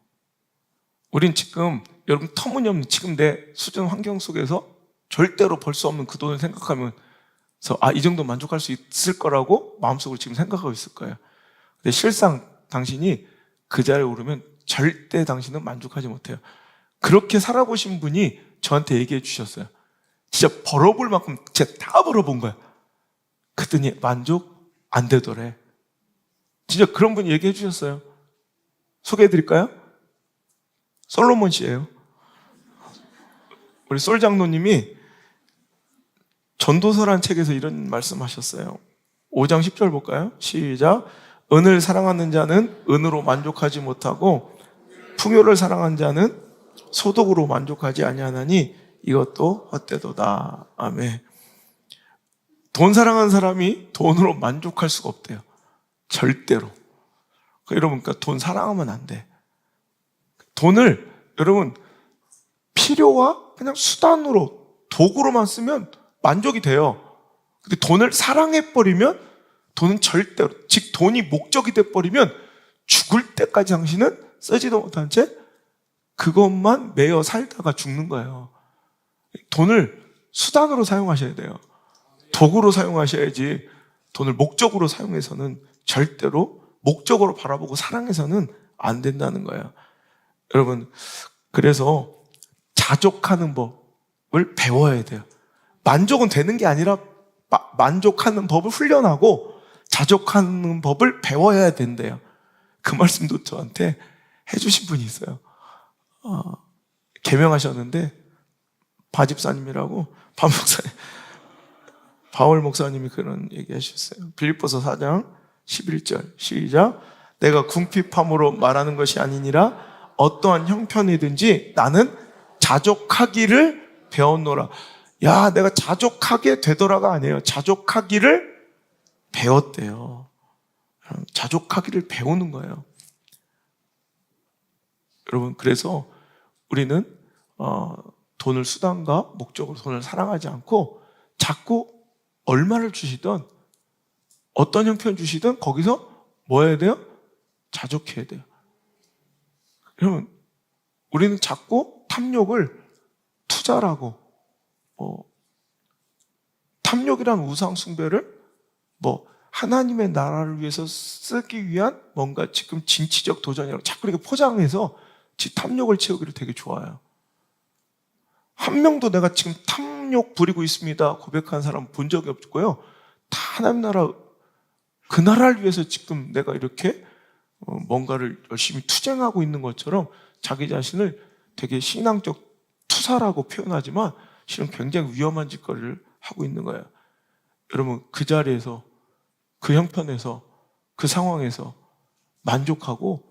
우린 지금 여러분 터무니없는 지금 내 수준 환경 속에서 절대로 벌 수 없는 그 돈을 생각하면 이 정도 만족할 수 있을 거라고 마음속으로 지금 생각하고 있을 거예요. 근데 실상 당신이 그 자리에 오르면 절대 당신은 만족하지 못해요. 그렇게 살아보신 분이 저한테 얘기해 주셨어요. 진짜 벌어볼 만큼 제가 다 벌어본 거예요. 그랬더니 만족 안 되더래. 진짜 그런 분이 얘기해 주셨어요. 소개해 드릴까요? 솔로몬 씨예요. 우리 솔 장로님이 전도서란 책에서 이런 말씀하셨어요. 5장 10절 볼까요? 시작. 은을 사랑하는 자는 은으로 만족하지 못하고 풍요를 사랑하는 자는 소득으로 만족하지 아니하나니 이것도 헛되도다. 아멘. 돈 사랑하는 사람이 돈으로 만족할 수가 없대요. 절대로. 여러분, 그러니까 돈 사랑하면 안 돼. 돈을 여러분 필요와 그냥 수단으로 도구로만 쓰면 만족이 돼요. 근데 돈을 사랑해버리면 돈은 절대로, 즉 돈이 목적이 돼버리면 죽을 때까지 당신은 쓰지도 못한 채 그것만 매여 살다가 죽는 거예요. 돈을 수단으로 사용하셔야 돼요. 도구로 사용하셔야지 돈을 목적으로 사용해서는 절대로 목적으로 바라보고 사랑해서는 안 된다는 거예요. 여러분, 그래서 자족하는 법을 배워야 돼요. 만족은 되는 게 아니라 만족하는 법을 훈련하고 자족하는 법을 배워야 된대요. 그 말씀도 저한테 해주신 분이 있어요. 개명하셨는데 바집사님이라고 바울 목사님이 그런 얘기 하셨어요. 빌립보서 4장 11절 시작. 내가 궁핍함으로 말하는 것이 아니니라 어떠한 형편이든지 나는 자족하기를 배웠노라. 야, 내가 자족하게 되더라가 아니에요. 자족하기를 배웠대요. 자족하기를 배우는 거예요. 여러분, 그래서 우리는 돈을 수단과 목적으로 돈을 사랑하지 않고 자꾸 얼마를 주시든 어떤 형편 주시든 거기서 뭐 해야 돼요? 자족해야 돼요. 여러분, 우리는 자꾸 탐욕을 투자라고, 탐욕이란 우상 숭배를 하나님의 나라를 위해서 쓰기 위한 뭔가 지금 진취적 도전이라고 자꾸 이렇게 포장해서 지 탐욕을 채우기를 되게 좋아해요. 한 명도 내가 지금 탐욕 부리고 있습니다 고백하는 사람 본 적이 없고요. 다 하나님 나라, 그 나라를 위해서 지금 내가 이렇게 뭔가를 열심히 투쟁하고 있는 것처럼 자기 자신을 되게 신앙적 투사라고 표현하지만 실은 굉장히 위험한 짓거리를 하고 있는 거예요. 여러분, 그 자리에서, 그 형편에서, 그 상황에서 만족하고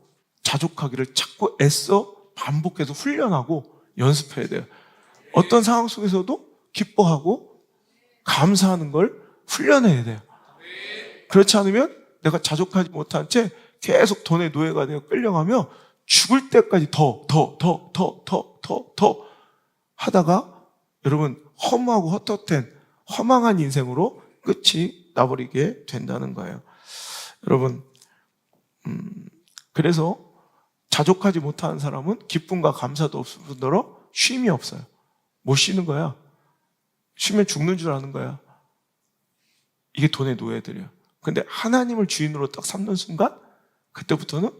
자족하기를 자꾸 애써 반복해서 훈련하고 연습해야 돼요. 어떤 상황 속에서도 기뻐하고 감사하는 걸 훈련해야 돼요. 그렇지 않으면 내가 자족하지 못한 채 계속 돈의 노예가 되어 끌려가며 죽을 때까지 더 하다가 여러분 허무하고 헛헛한 허망한 인생으로 끝이 나버리게 된다는 거예요. 여러분, 그래서 자족하지 못하는 사람은 기쁨과 감사도 없을 뿐더러 쉼이 없어요. 못 쉬는 거야. 쉬면 죽는 줄 아는 거야. 이게 돈의 노예들이야. 근데 하나님을 주인으로 딱 삼는 순간 그때부터는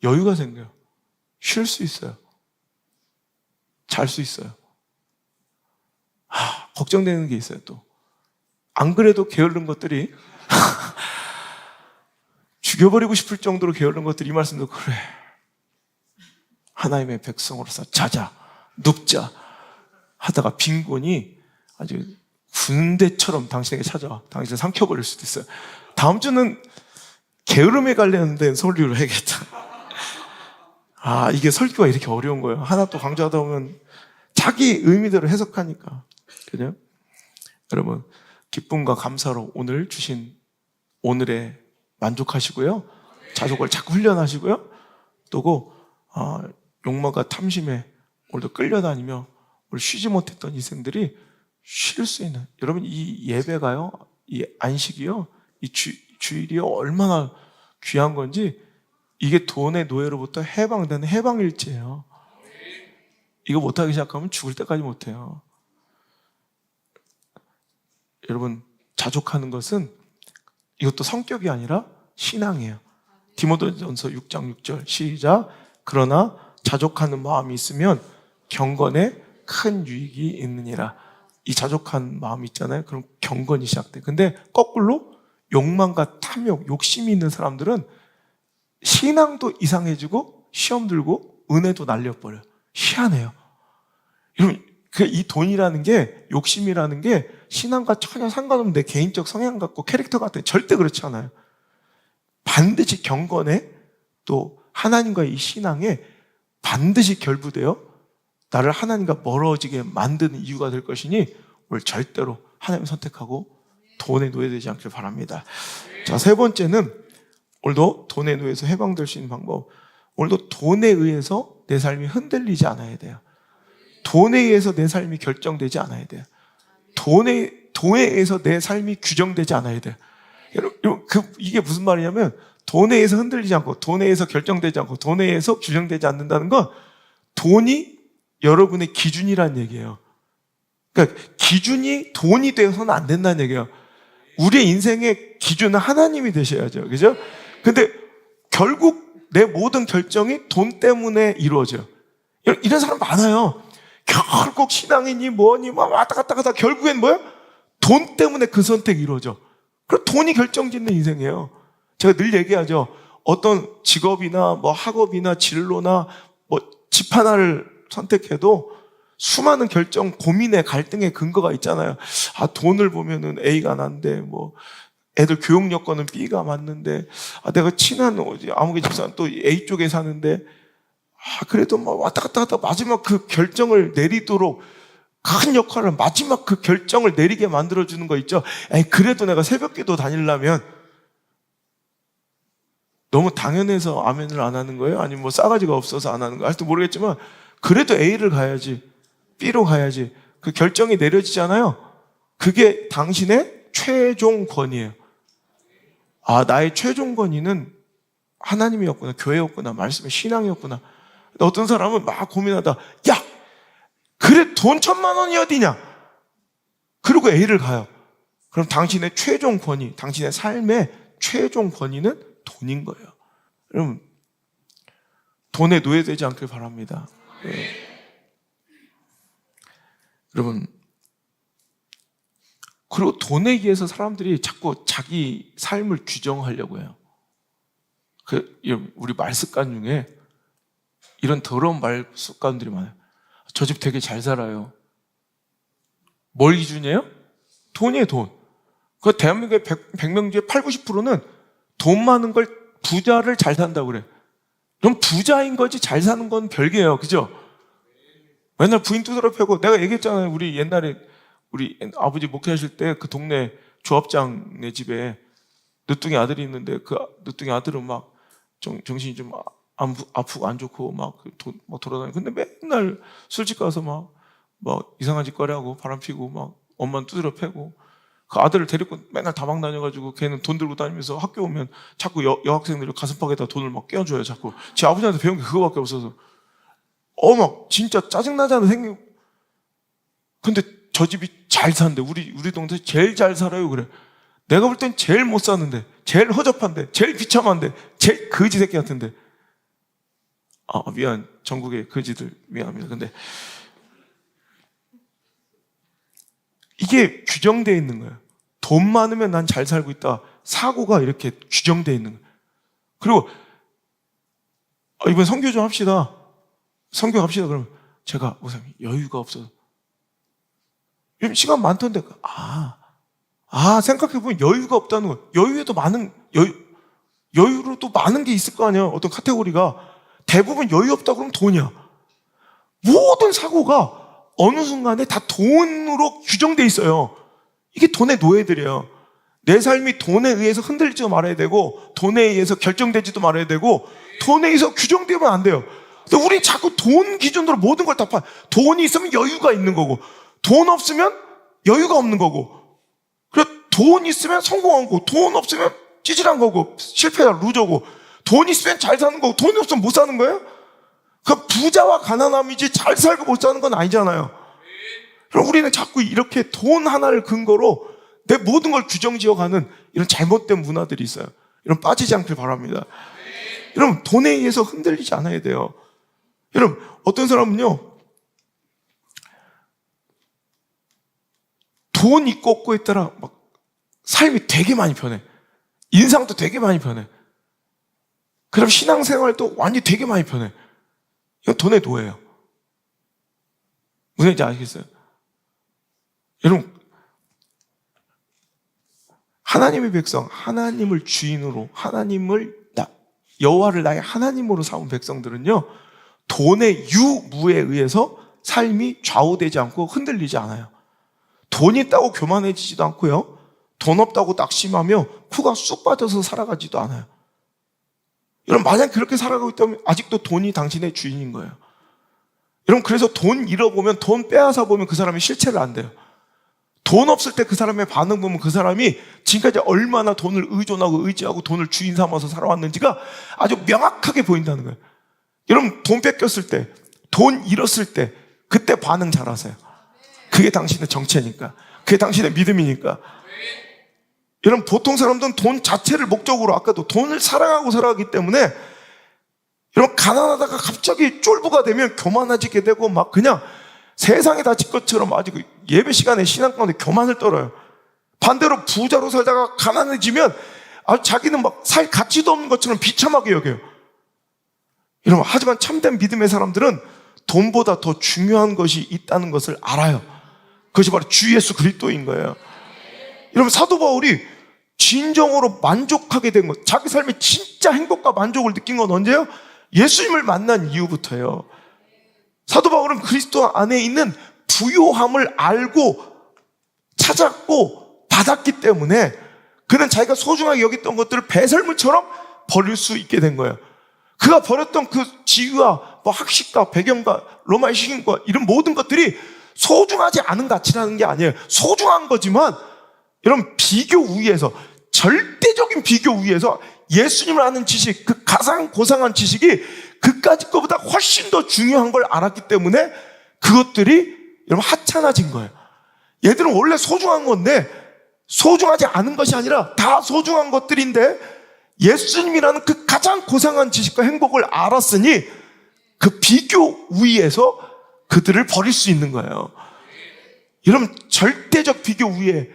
여유가 생겨요. 쉴 수 있어요. 잘 수 있어요. 걱정되는 게 있어요. 또 안 그래도 게으른 것들이 죽여버리고 싶을 정도로 게으른 것들이, 이 말씀도 그래, 하나님의 백성으로서 자자, 눕자 하다가 빈곤이 아주 군대처럼 당신에게 찾아와 당신을 삼켜버릴 수도 있어요. 다음 주는 게으름에 관련된 설교를 해야겠다. 이게 설교가 이렇게 어려운 거예요. 하나 또 강조하다 보면 자기 의미대로 해석하니까. 그죠? 여러분, 기쁨과 감사로 오늘 주신 오늘에 만족하시고요. 자족을 자꾸 훈련하시고요. 또 욕망과 탐심에 오늘도 끌려다니며 오늘 쉬지 못했던 인생들이 쉴 수 있는, 여러분 이 예배가요, 이 안식이요, 이 주일이요 얼마나 귀한 건지, 이게 돈의 노예로부터 해방되는 해방일지예요. 이거 못하기 시작하면 죽을 때까지 못해요. 여러분, 자족하는 것은 이것도 성격이 아니라 신앙이에요. 디모데전서 6장 6절 시작. 그러나 자족하는 마음이 있으면 경건에 큰 유익이 있느니라. 이 자족한 마음이 있잖아요. 그럼 경건이 시작돼. 근데 거꾸로 욕망과 탐욕, 욕심이 있는 사람들은 신앙도 이상해지고 시험 들고 은혜도 날려버려요. 희한해요. 여러분, 이 돈이라는 게, 욕심이라는 게 신앙과 전혀 상관없는 내 개인적 성향 같고 캐릭터 같은, 절대 그렇지 않아요. 반드시 경건에, 또 하나님과의 이 신앙에 반드시 결부되어 나를 하나님과 멀어지게 만드는 이유가 될 것이니 오늘 절대로 하나님 선택하고 돈의 노예되지 않길 바랍니다. 자, 세 번째는 오늘도 돈의 노예에서 해방될 수 있는 방법. 오늘도 돈에 의해서 내 삶이 흔들리지 않아야 돼요. 돈에 의해서 내 삶이 결정되지 않아야 돼요. 돈에 의해서 내 삶이 규정되지 않아야 돼요. 여러분, 이게 무슨 말이냐면, 돈에 의해서 흔들리지 않고, 돈에 의해서 결정되지 않고, 돈에 의해서 규정되지 않는다는 건 돈이 여러분의 기준이라는 얘기예요. 그러니까 기준이 돈이 되어서는 안 된다는 얘기예요. 우리의 인생의 기준은 하나님이 되셔야죠. 그죠? 근데 결국 내 모든 결정이 돈 때문에 이루어져요. 이런 사람 많아요. 결국 신앙이니 뭐니 막 왔다 갔다 하다 결국엔 뭐야? 돈 때문에 그 선택이 이루어져. 그럼 돈이 결정짓는 인생이에요. 제가 늘 얘기하죠. 어떤 직업이나 뭐 학업이나 진로나 뭐 집 하나를 선택해도 수많은 결정, 고민의 갈등의 근거가 있잖아요. 돈을 보면은 A가 난데, 뭐 애들 교육 여건은 B가 맞는데, 내가 친한 아무개 집사는 또 A 쪽에 사는데, 그래도 뭐 왔다 갔다 하다 마지막 그 결정을 내리도록 큰 역할을, 마지막 그 결정을 내리게 만들어주는 거 있죠. 그래도 내가 새벽기도 다니려면, 너무 당연해서 아멘을 안 하는 거예요? 아니면 뭐 싸가지가 없어서 안 하는 거예요? 하여튼 모르겠지만 그래도 A를 가야지, B로 가야지, 그 결정이 내려지잖아요. 그게 당신의 최종 권위예요. 나의 최종 권위는 하나님이었구나, 교회였구나, 말씀의 신앙이었구나. 어떤 사람은 막 고민하다, 야, 그래 돈 1,000,000원이 어디냐? 그리고 A를 가요. 그럼 당신의 최종 권위, 당신의 삶의 최종 권위는 돈인 거예요. 여러분, 돈에 노예되지 않길 바랍니다. 네. 여러분, 그리고 돈에 의해서 사람들이 자꾸 자기 삶을 규정하려고 해요. 우리 말 습관 중에 이런 더러운 말 습관들이 많아요. 저 집 되게 잘 살아요. 뭘 기준이에요? 돈이에요, 돈. 그 대한민국의 100명 중에 80~90%는 돈 많은 걸, 부자를 잘 산다고 그래. 그럼 부자인 거지 잘 사는 건 별개예요. 그죠? 맨날 부인 두드러 패고, 내가 얘기했잖아요. 우리 옛날에 우리 아버지 목회하실 때 그 동네 조합장네 집에 늦둥이 아들이 있는데, 그 늦둥이 아들은 막 정신이 좀 아프고 안 좋고 막 돌아다니고, 근데 맨날 술집 가서 막 이상한 짓거리 하고 바람 피고 막 엄마는 두드러 패고, 그 아들을 데리고 맨날 다방 다녀가지고 걔는 돈 들고 다니면서 학교 오면 자꾸 여학생들이 가슴팍에다 돈을 막 껴줘요. 자꾸 제 아버지한테 배운 게 그거밖에 없어서 막 진짜 짜증나잖아 생기고. 근데 저 집이 잘 사는데, 우리 동네 제일 잘 살아요. 그래, 내가 볼 땐 제일 못 사는데, 제일 허접한데, 제일 비참한데, 제일 거지 새끼 같은데. 미안, 전국의 거지들 미안합니다. 근데 이게 규정되어 있는 거예요. 돈 많으면 난 잘 살고 있다. 사고가 이렇게 규정되어 있는 거예요. 그리고 이번 선교 좀 합시다. 선교 갑시다. 그러면 제가 목사님 여유가 없어서. 요즘 시간 많던데. 생각해보면 여유가 없다는 거예요. 여유에도 여유로도 많은 게 있을 거 아니에요. 어떤 카테고리가. 대부분 여유 없다 그러면 돈이야. 모든 사고가 어느 순간에 다 돈으로 규정돼 있어요. 이게 돈의 노예들이에요. 내 삶이 돈에 의해서 흔들리지도 말아야 되고, 돈에 의해서 결정되지도 말아야 되고, 돈에 의해서 규정되면 안 돼요. 근데 우리 자꾸 돈 기준으로 모든 걸 다 파. 돈이 있으면 여유가 있는 거고, 돈 없으면 여유가 없는 거고, 그래 돈 있으면 성공한 거고, 돈 없으면 찌질한 거고, 실패자 루저고, 돈 있으면 잘 사는 거고, 돈이 없으면 못 사는 거예요? 그 부자와 가난함이지 잘 살고 못 사는 건 아니잖아요. 그럼 우리는 자꾸 이렇게 돈 하나를 근거로 내 모든 걸 규정 지어가는 이런 잘못된 문화들이 있어요. 이런 빠지지 않길 바랍니다. 여러분, 돈에 의해서 흔들리지 않아야 돼요. 여러분, 어떤 사람은요, 돈 있고 없고에 따라 막 삶이 되게 많이 변해. 인상도 되게 많이 변해. 그럼 신앙생활도 완전히 되게 많이 변해. 이건 돈의 노예예요. 무슨 얘기인지 아시겠어요? 여러분, 하나님의 백성, 하나님을 주인으로, 여호와를 나의 하나님으로 삼은 백성들은요, 돈의 유무에 의해서 삶이 좌우되지 않고 흔들리지 않아요. 돈 있다고 교만해지지도 않고요, 돈 없다고 낙심하며 코가 쑥 빠져서 살아가지도 않아요. 여러분, 만약 그렇게 살아가고 있다면 아직도 돈이 당신의 주인인 거예요. 여러분, 그래서 돈 잃어보면, 돈 빼앗아 보면 그 사람이 실체를 안 돼요. 돈 없을 때 그 사람의 반응 보면 그 사람이 지금까지 얼마나 돈을 의존하고 의지하고 돈을 주인 삼아서 살아왔는지가 아주 명확하게 보인다는 거예요. 여러분, 돈 뺏겼을 때, 돈 잃었을 때, 그때 반응 잘하세요. 그게 당신의 정체니까, 그게 당신의 믿음이니까. 여러분, 보통 사람들은 돈 자체를 목적으로, 아까도 돈을 사랑하고 살아가기 때문에, 여러분, 가난하다가 갑자기 쫄보가 되면 교만해지게 되고, 막 그냥 세상에 다 지 것처럼 아주 예배 시간에 신앙 가운데 교만을 떨어요. 반대로 부자로 살다가 가난해지면 자기는 막 살 가치도 없는 것처럼 비참하게 여겨요. 여러분, 하지만 참된 믿음의 사람들은 돈보다 더 중요한 것이 있다는 것을 알아요. 그것이 바로 주 예수 그리스도인 거예요. 여러분, 사도 바울이 진정으로 만족하게 된 것, 자기 삶에 진짜 행복과 만족을 느낀 건 언제예요? 예수님을 만난 이후부터예요. 사도 바울은 그리스도 안에 있는 부요함을 알고 찾았고 받았기 때문에 그는 자기가 소중하게 여겼던 것들을 배설물처럼 버릴 수 있게 된 거예요. 그가 버렸던 그 지위와 뭐 학식과 배경과 로마의 식인과 이런 모든 것들이 소중하지 않은 가치라는 게 아니에요. 소중한 거지만 이런 비교 위에서, 절대적인 비교 위에서 예수님을 아는 지식, 그 가장 고상한 지식이 그까짓 것보다 훨씬 더 중요한 걸 알았기 때문에 그것들이 여러분 하찮아진 거예요. 얘들은 원래 소중한 건데 소중하지 않은 것이 아니라 다 소중한 것들인데 예수님이라는 그 가장 고상한 지식과 행복을 알았으니 그 비교 위에서 그들을 버릴 수 있는 거예요. 여러분, 절대적 비교 위에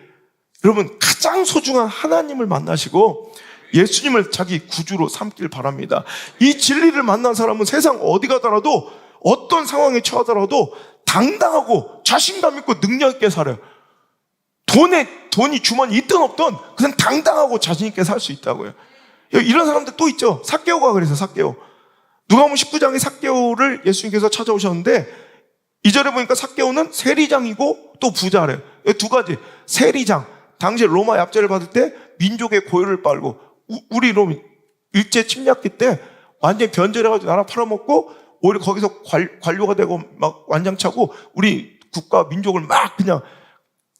여러분 가장 소중한 하나님을 만나시고 예수님을 자기 구주로 삼길 바랍니다. 이 진리를 만난 사람은 세상 어디 가더라도 어떤 상황에 처하더라도 당당하고 자신감 있고 능력 있게 살아요. 돈이 주머니 있든 없든 그냥 당당하고 자신 있게 살 수 있다고요. 이런 사람들 또 있죠. 삭개오가 그래서 삭개오. 누가복음 19장에 삭개오를 예수님께서 찾아오셨는데 2절에 보니까 삭개오는 세리장이고 또 부자래요. 두 가지. 세리장. 당시 로마 납제를 받을 때 민족의 고유를 빨고 우리 롬 일제 침략기 때 완전히 변절해가지고 나라 팔아먹고 오히려 거기서 관료가 되고 막 완장차고 우리 국가 민족을 막 그냥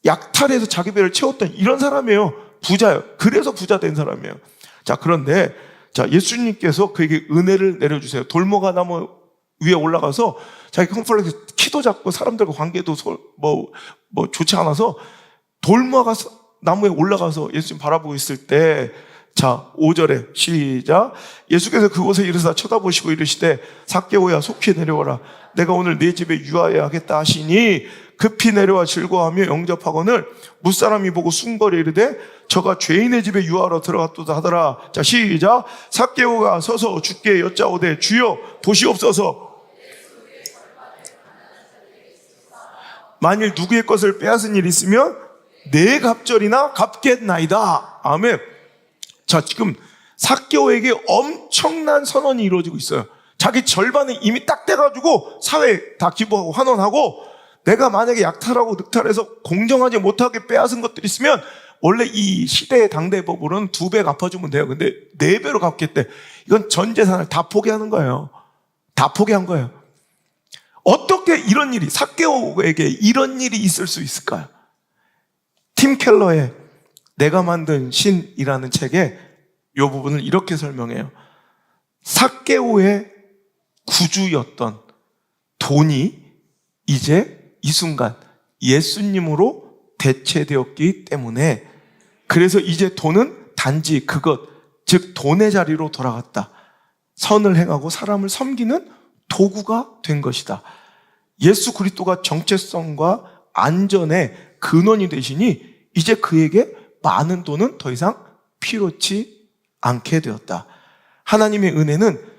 약탈해서 자기 배를 채웠던 이런 사람이에요. 부자예요. 그래서 부자 된 사람이에요. 자, 그런데 자, 예수님께서 그에게 은혜를 내려주세요. 돌모가 나무 위에 올라가서 자기 컴플렉스 키도 작고 사람들과 관계도 좋지 않아서 돌모가 나무에 올라가서 예수님 바라보고 있을 때 자, 5절에 시작. 예수께서 그곳에 이르사 쳐다보시고 이르시되 삭개오야 속히 내려와라. 내가 오늘 네 집에 유하여야 하겠다 하시니 급히 내려와 즐거워하며 영접하거늘 무사람이 보고 숨거려 이르되 저가 죄인의 집에 유하러 들어갔도다 하더라. 자, 시작. 삭개오가 서서 주께 여짜오되 주여 보시옵소서. 만일 누구의 것을 빼앗은 일이 있으면 네 갑절이나 갚겠나이다. 아멘. 자, 지금 삭개오에게 엄청난 선언이 이루어지고 있어요. 자기 절반은 이미 딱 돼가지고 사회에 다 기부하고 환원하고 내가 만약에 약탈하고 늑탈해서 공정하지 못하게 빼앗은 것들이 있으면 원래 이 시대의 당대 법으로는 2배 갚아주면 돼요. 근데 4배로 갚겠대. 이건 전 재산을 다 포기하는 거예요. 다 포기한 거예요. 어떻게 이런 일이, 삭개오에게 이런 일이 있을 수 있을까요? 팀 켈러의 내가 만든 신이라는 책에 이 부분을 이렇게 설명해요. 삭개오의 구주였던 돈이 이제 이 순간 예수님으로 대체되었기 때문에 그래서 이제 돈은 단지 그것, 즉 돈의 자리로 돌아갔다. 선을 행하고 사람을 섬기는 도구가 된 것이다. 예수 그리스도가 정체성과 안전의 근원이 되시니 이제 그에게 많은 돈은 더 이상 필요치 않게 되었다. 하나님의 은혜는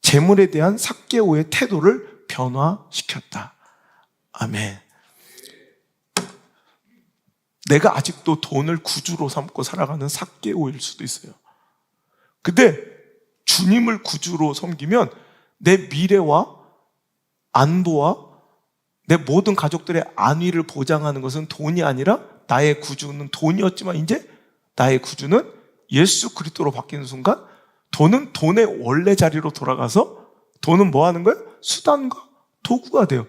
재물에 대한 삭개오의 태도를 변화시켰다. 아멘. 내가 아직도 돈을 구주로 삼고 살아가는 삭개오일 수도 있어요. 근데 주님을 구주로 섬기면 내 미래와 안보와 내 모든 가족들의 안위를 보장하는 것은 돈이 아니라 나의 구주는 돈이었지만 이제 나의 구주는 예수 그리스도로 바뀌는 순간 돈은 돈의 원래 자리로 돌아가서 돈은 뭐 하는 거예요? 수단과 도구가 돼요.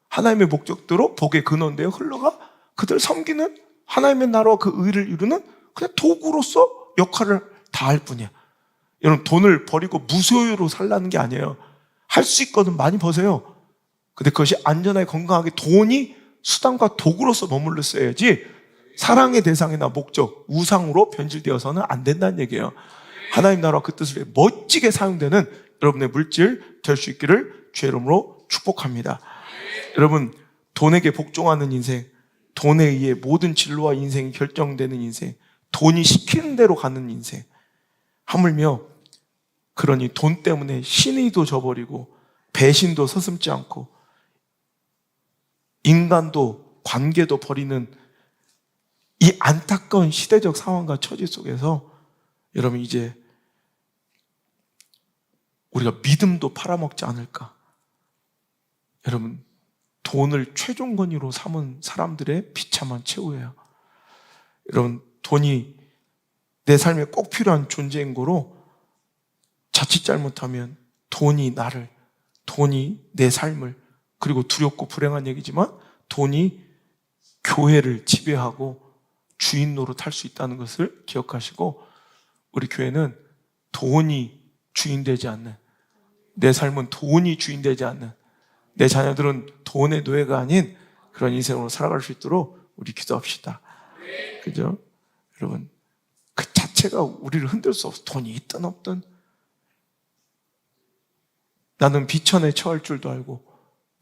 하나님의 목적대로 복의 근원되어 흘러가 그들 섬기는 하나님의 나라와 그 의를 이루는 그냥 도구로서 역할을 다 할 뿐이야. 여러분, 돈을 버리고 무소유로 살라는 게 아니에요. 할 수 있거든 많이 버세요. 근데 그것이 안전하게 건강하게 돈이 수단과 도구로서 머물렀어야지 사랑의 대상이나 목적, 우상으로 변질되어서는 안 된다는 얘기예요. 하나님 나라와 그 뜻을 위해 멋지게 사용되는 여러분의 물질 될 수 있기를 주의 이름으로 축복합니다. 여러분, 돈에게 복종하는 인생, 돈에 의해 모든 진로와 인생이 결정되는 인생, 돈이 시키는 대로 가는 인생, 하물며 그러니 돈 때문에 신의도 저버리고 배신도 서슴지 않고 인간도 관계도 버리는 이 안타까운 시대적 상황과 처지 속에서 여러분 이제 우리가 믿음도 팔아먹지 않을까? 여러분, 돈을 최종 권위로 삼은 사람들의 비참한 최후예요. 여러분, 돈이 내 삶에 꼭 필요한 존재인 거로 자칫 잘못하면 돈이 내 삶을, 그리고 두렵고 불행한 얘기지만 돈이 교회를 지배하고 주인 노릇할 수 있다는 것을 기억하시고, 우리 교회는 돈이 주인되지 않는, 내 삶은 돈이 주인되지 않는, 내 자녀들은 돈의 노예가 아닌 그런 인생으로 살아갈 수 있도록 우리 기도합시다. 그죠? 여러분, 그 자체가 우리를 흔들 수 없어. 돈이 있든 없든. 나는 비천에 처할 줄도 알고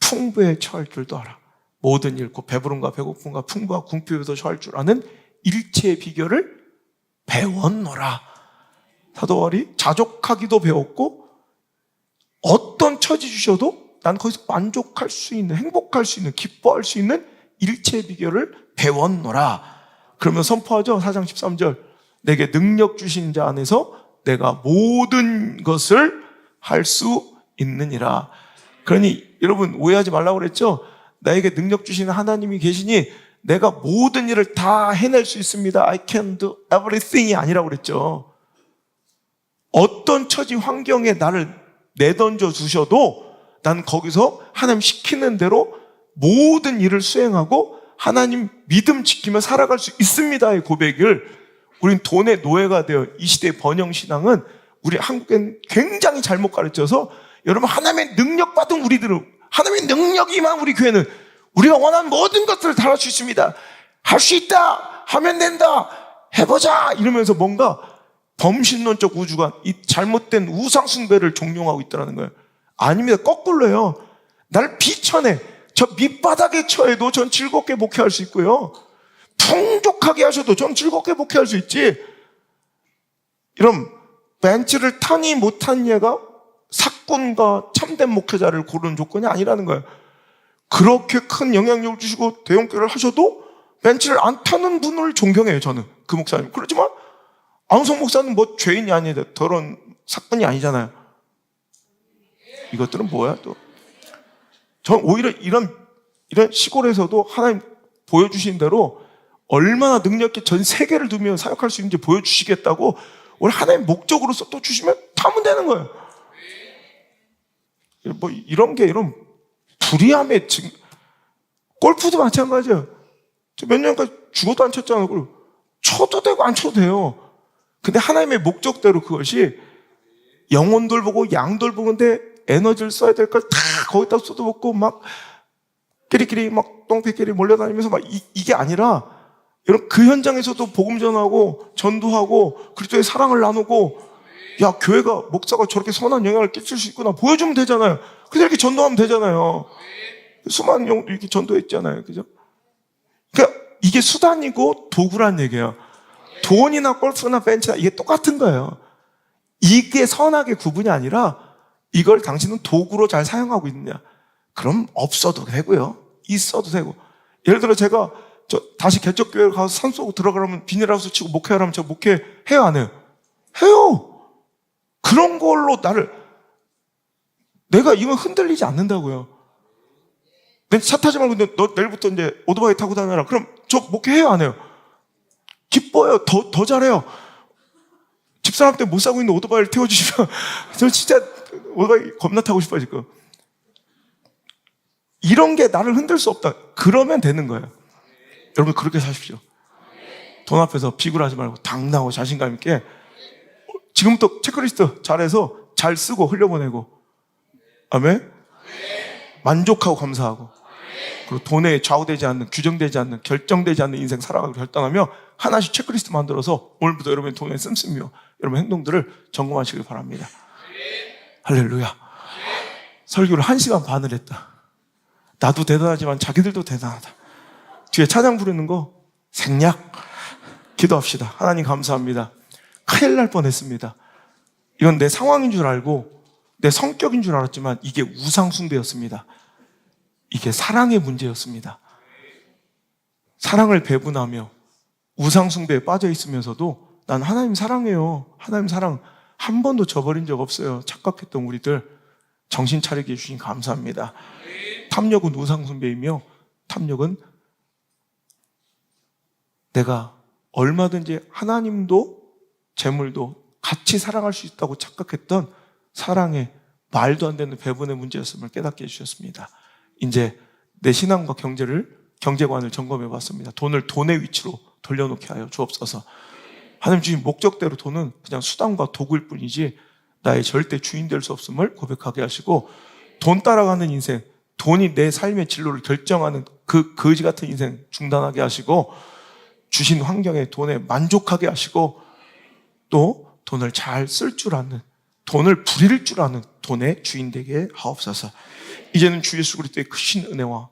풍부에 처할 줄도 알아. 모든 일, 곧 배부름과 배고픔과 풍부와 궁핍에도 처할 줄 아는 일체의 비결을 배웠노라. 사도 바울이 자족하기도 배웠고, 어떤 처지 주셔도 난 거기서 만족할 수 있는, 행복할 수 있는, 기뻐할 수 있는 일체의 비결을 배웠노라. 그러면 선포하죠. 4장 13절. 내게 능력 주신 자 안에서 내가 모든 것을 할 수 있느니라. 그러니 여러분, 오해하지 말라고 그랬죠. 나에게 능력 주시는 하나님이 계시니 내가 모든 일을 다 해낼 수 있습니다. I can do everything이 아니라고 그랬죠. 어떤 처지 환경에 나를 내던져 주셔도 난 거기서 하나님 시키는 대로 모든 일을 수행하고 하나님 믿음 지키며 살아갈 수 있습니다의 고백을, 우린 돈의 노예가 되어, 이 시대의 번영신앙은 우리 한국엔 굉장히 잘못 가르쳐서, 여러분, 하나님의 능력 받은 우리들은, 하나님의 능력이 임한 우리 교회는 우리가 원하는 모든 것들을 다 할 수 있습니다. 할 수 있다. 하면 된다. 해보자. 이러면서 뭔가 범신론적 우주관, 이 잘못된 우상숭배를 종용하고 있다는 거예요. 아닙니다. 거꾸로요. 날 비천해, 저 밑바닥에 처해도 전 즐겁게 목회할 수 있고요. 풍족하게 하셔도 전 즐겁게 목회할 수 있지. 이런 벤츠를 타니 못하니가 사꾼과 참된 목회자를 고르는 조건이 아니라는 거예요. 그렇게 큰 영향력을 주시고 대형교회를 하셔도 벤츠를 안 타는 분을 존경해요, 저는. 그 목사님. 그렇지만 안성 목사는 뭐 죄인이 아니다, 더러운 사건이 아니잖아요. 이것들은 뭐야 또? 전 오히려 이런 시골에서도 하나님 보여주신 대로 얼마나 능력 있게 전 세계를 두며 사역할 수 있는지 보여주시겠다고 오늘 하나님 목적으로서 또 주시면 타면 되는 거예요. 뭐 이런 불의함의 골프도 마찬가지예요. 저 몇 년간 죽어도 안 쳤잖아요. 그리고 쳐도 되고 안 쳐도 돼요. 근데 하나님의 목적대로 그것이 영혼 돌보고 양 돌보는데 에너지를 써야 될 걸 다 거기다 쏟아붓고 막 끼리끼리 막 똥배끼리 몰려다니면서 막 이게 아니라, 여러분, 그 현장에서도 복음 전하고 전도하고 그리스도의 사랑을 나누고, 야, 교회가 목사가 저렇게 선한 영향을 끼칠 수 있구나 보여주면 되잖아요. 그래서 이렇게 전도하면 되잖아요. 수많은 영웅 이렇게 전도했잖아요. 그죠? 그러니까 이게 수단이고 도구란 얘기예요. 돈이나 골프나 벤츠나 이게 똑같은 거예요. 이게 선악의 구분이 아니라 이걸 당신은 도구로 잘 사용하고 있느냐. 그럼 없어도 되고요. 있어도 되고. 예를 들어 제가 다시 개척교회를 가서 산속으로 들어가려면 비닐하우스 치고 목회하라면 저 목회해요, 안 해요? 해요. 그런 걸로 내가 이건 흔들리지 않는다고요. 차 타지 말고 너 내일부터 이제 오토바이 타고 다녀라. 그럼 저 목회해요, 안 해요? 기뻐요. 더 잘해요. 집사람 때 못 사고 있는 오토바이를 태워주시면 저 진짜 오토바이 겁나 타고 싶어요, 지금. 이런 게 나를 흔들 수 없다. 그러면 되는 거예요. 여러분, 그렇게 사십시오. 돈 앞에서 비굴하지 말고 당당하고 자신감 있게 지금부터 체크리스트 잘해서 잘 쓰고 흘려보내고, 아멘? 만족하고 감사하고, 그리고 돈에 좌우되지 않는, 규정되지 않는, 결정되지 않는 인생 살아가기로 결단하며 하나씩 체크리스트 만들어서 오늘부터 여러분의 돈에 씀씀이며 여러분 행동들을 점검하시길 바랍니다. 할렐루야. 설교를 1시간 반을 했다. 나도 대단하지만 자기들도 대단하다. 뒤에 찬양 부르는 거 생략. 기도합시다. 하나님 감사합니다. 큰일 날 뻔했습니다. 이건 내 상황인 줄 알고 내 성격인 줄 알았지만 이게 우상숭배였습니다. 이게 사랑의 문제였습니다. 사랑을 배분하며 우상숭배에 빠져 있으면서도 난 하나님 사랑해요. 하나님 사랑. 한 번도 저버린 적 없어요. 착각했던 우리들 정신 차리게 해주신 감사합니다. 탐욕은 우상숭배이며 탐욕은 내가 얼마든지 하나님도 재물도 같이 사랑할 수 있다고 착각했던 사랑의 말도 안 되는 배분의 문제였음을 깨닫게 해주셨습니다. 이제 내 신앙과 경제관을 점검해 봤습니다. 돈을 돈의 위치로 돌려놓게 하여 주옵소서. 하나님 주신 목적대로 돈은 그냥 수단과 도구일 뿐이지 나의 절대 주인 될 수 없음을 고백하게 하시고, 돈 따라가는 인생, 돈이 내 삶의 진로를 결정하는 그 거지 같은 인생 중단하게 하시고, 주신 환경에 돈에 만족하게 하시고, 또 돈을 잘 쓸 줄 아는, 돈을 부릴 줄 아는 돈의 주인 되게 하옵소서. 이제는 주 예수 그리스도의 크신 은혜와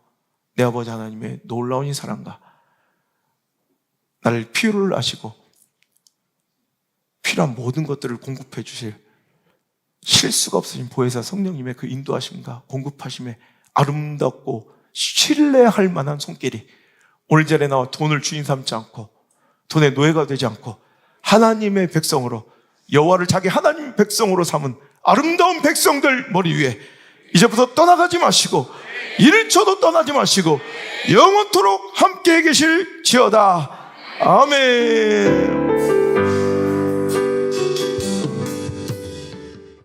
내 아버지 하나님의 놀라운 이 사랑과 나를 필요를 아시고 필요한 모든 것들을 공급해 주실 실수가 없으신 보혜사 성령님의 그 인도하심과 공급하심에 아름답고 신뢰할 만한 손길이 오늘 자리에 나와 돈을 주인 삼지 않고 돈의 노예가 되지 않고 하나님의 백성으로, 여호와를 자기 하나님 백성으로 삼은 아름다운 백성들 머리 위에 이제부터 떠나가지 마시고 1초도 떠나지 마시고 영원토록 함께 계실지어다. 아멘.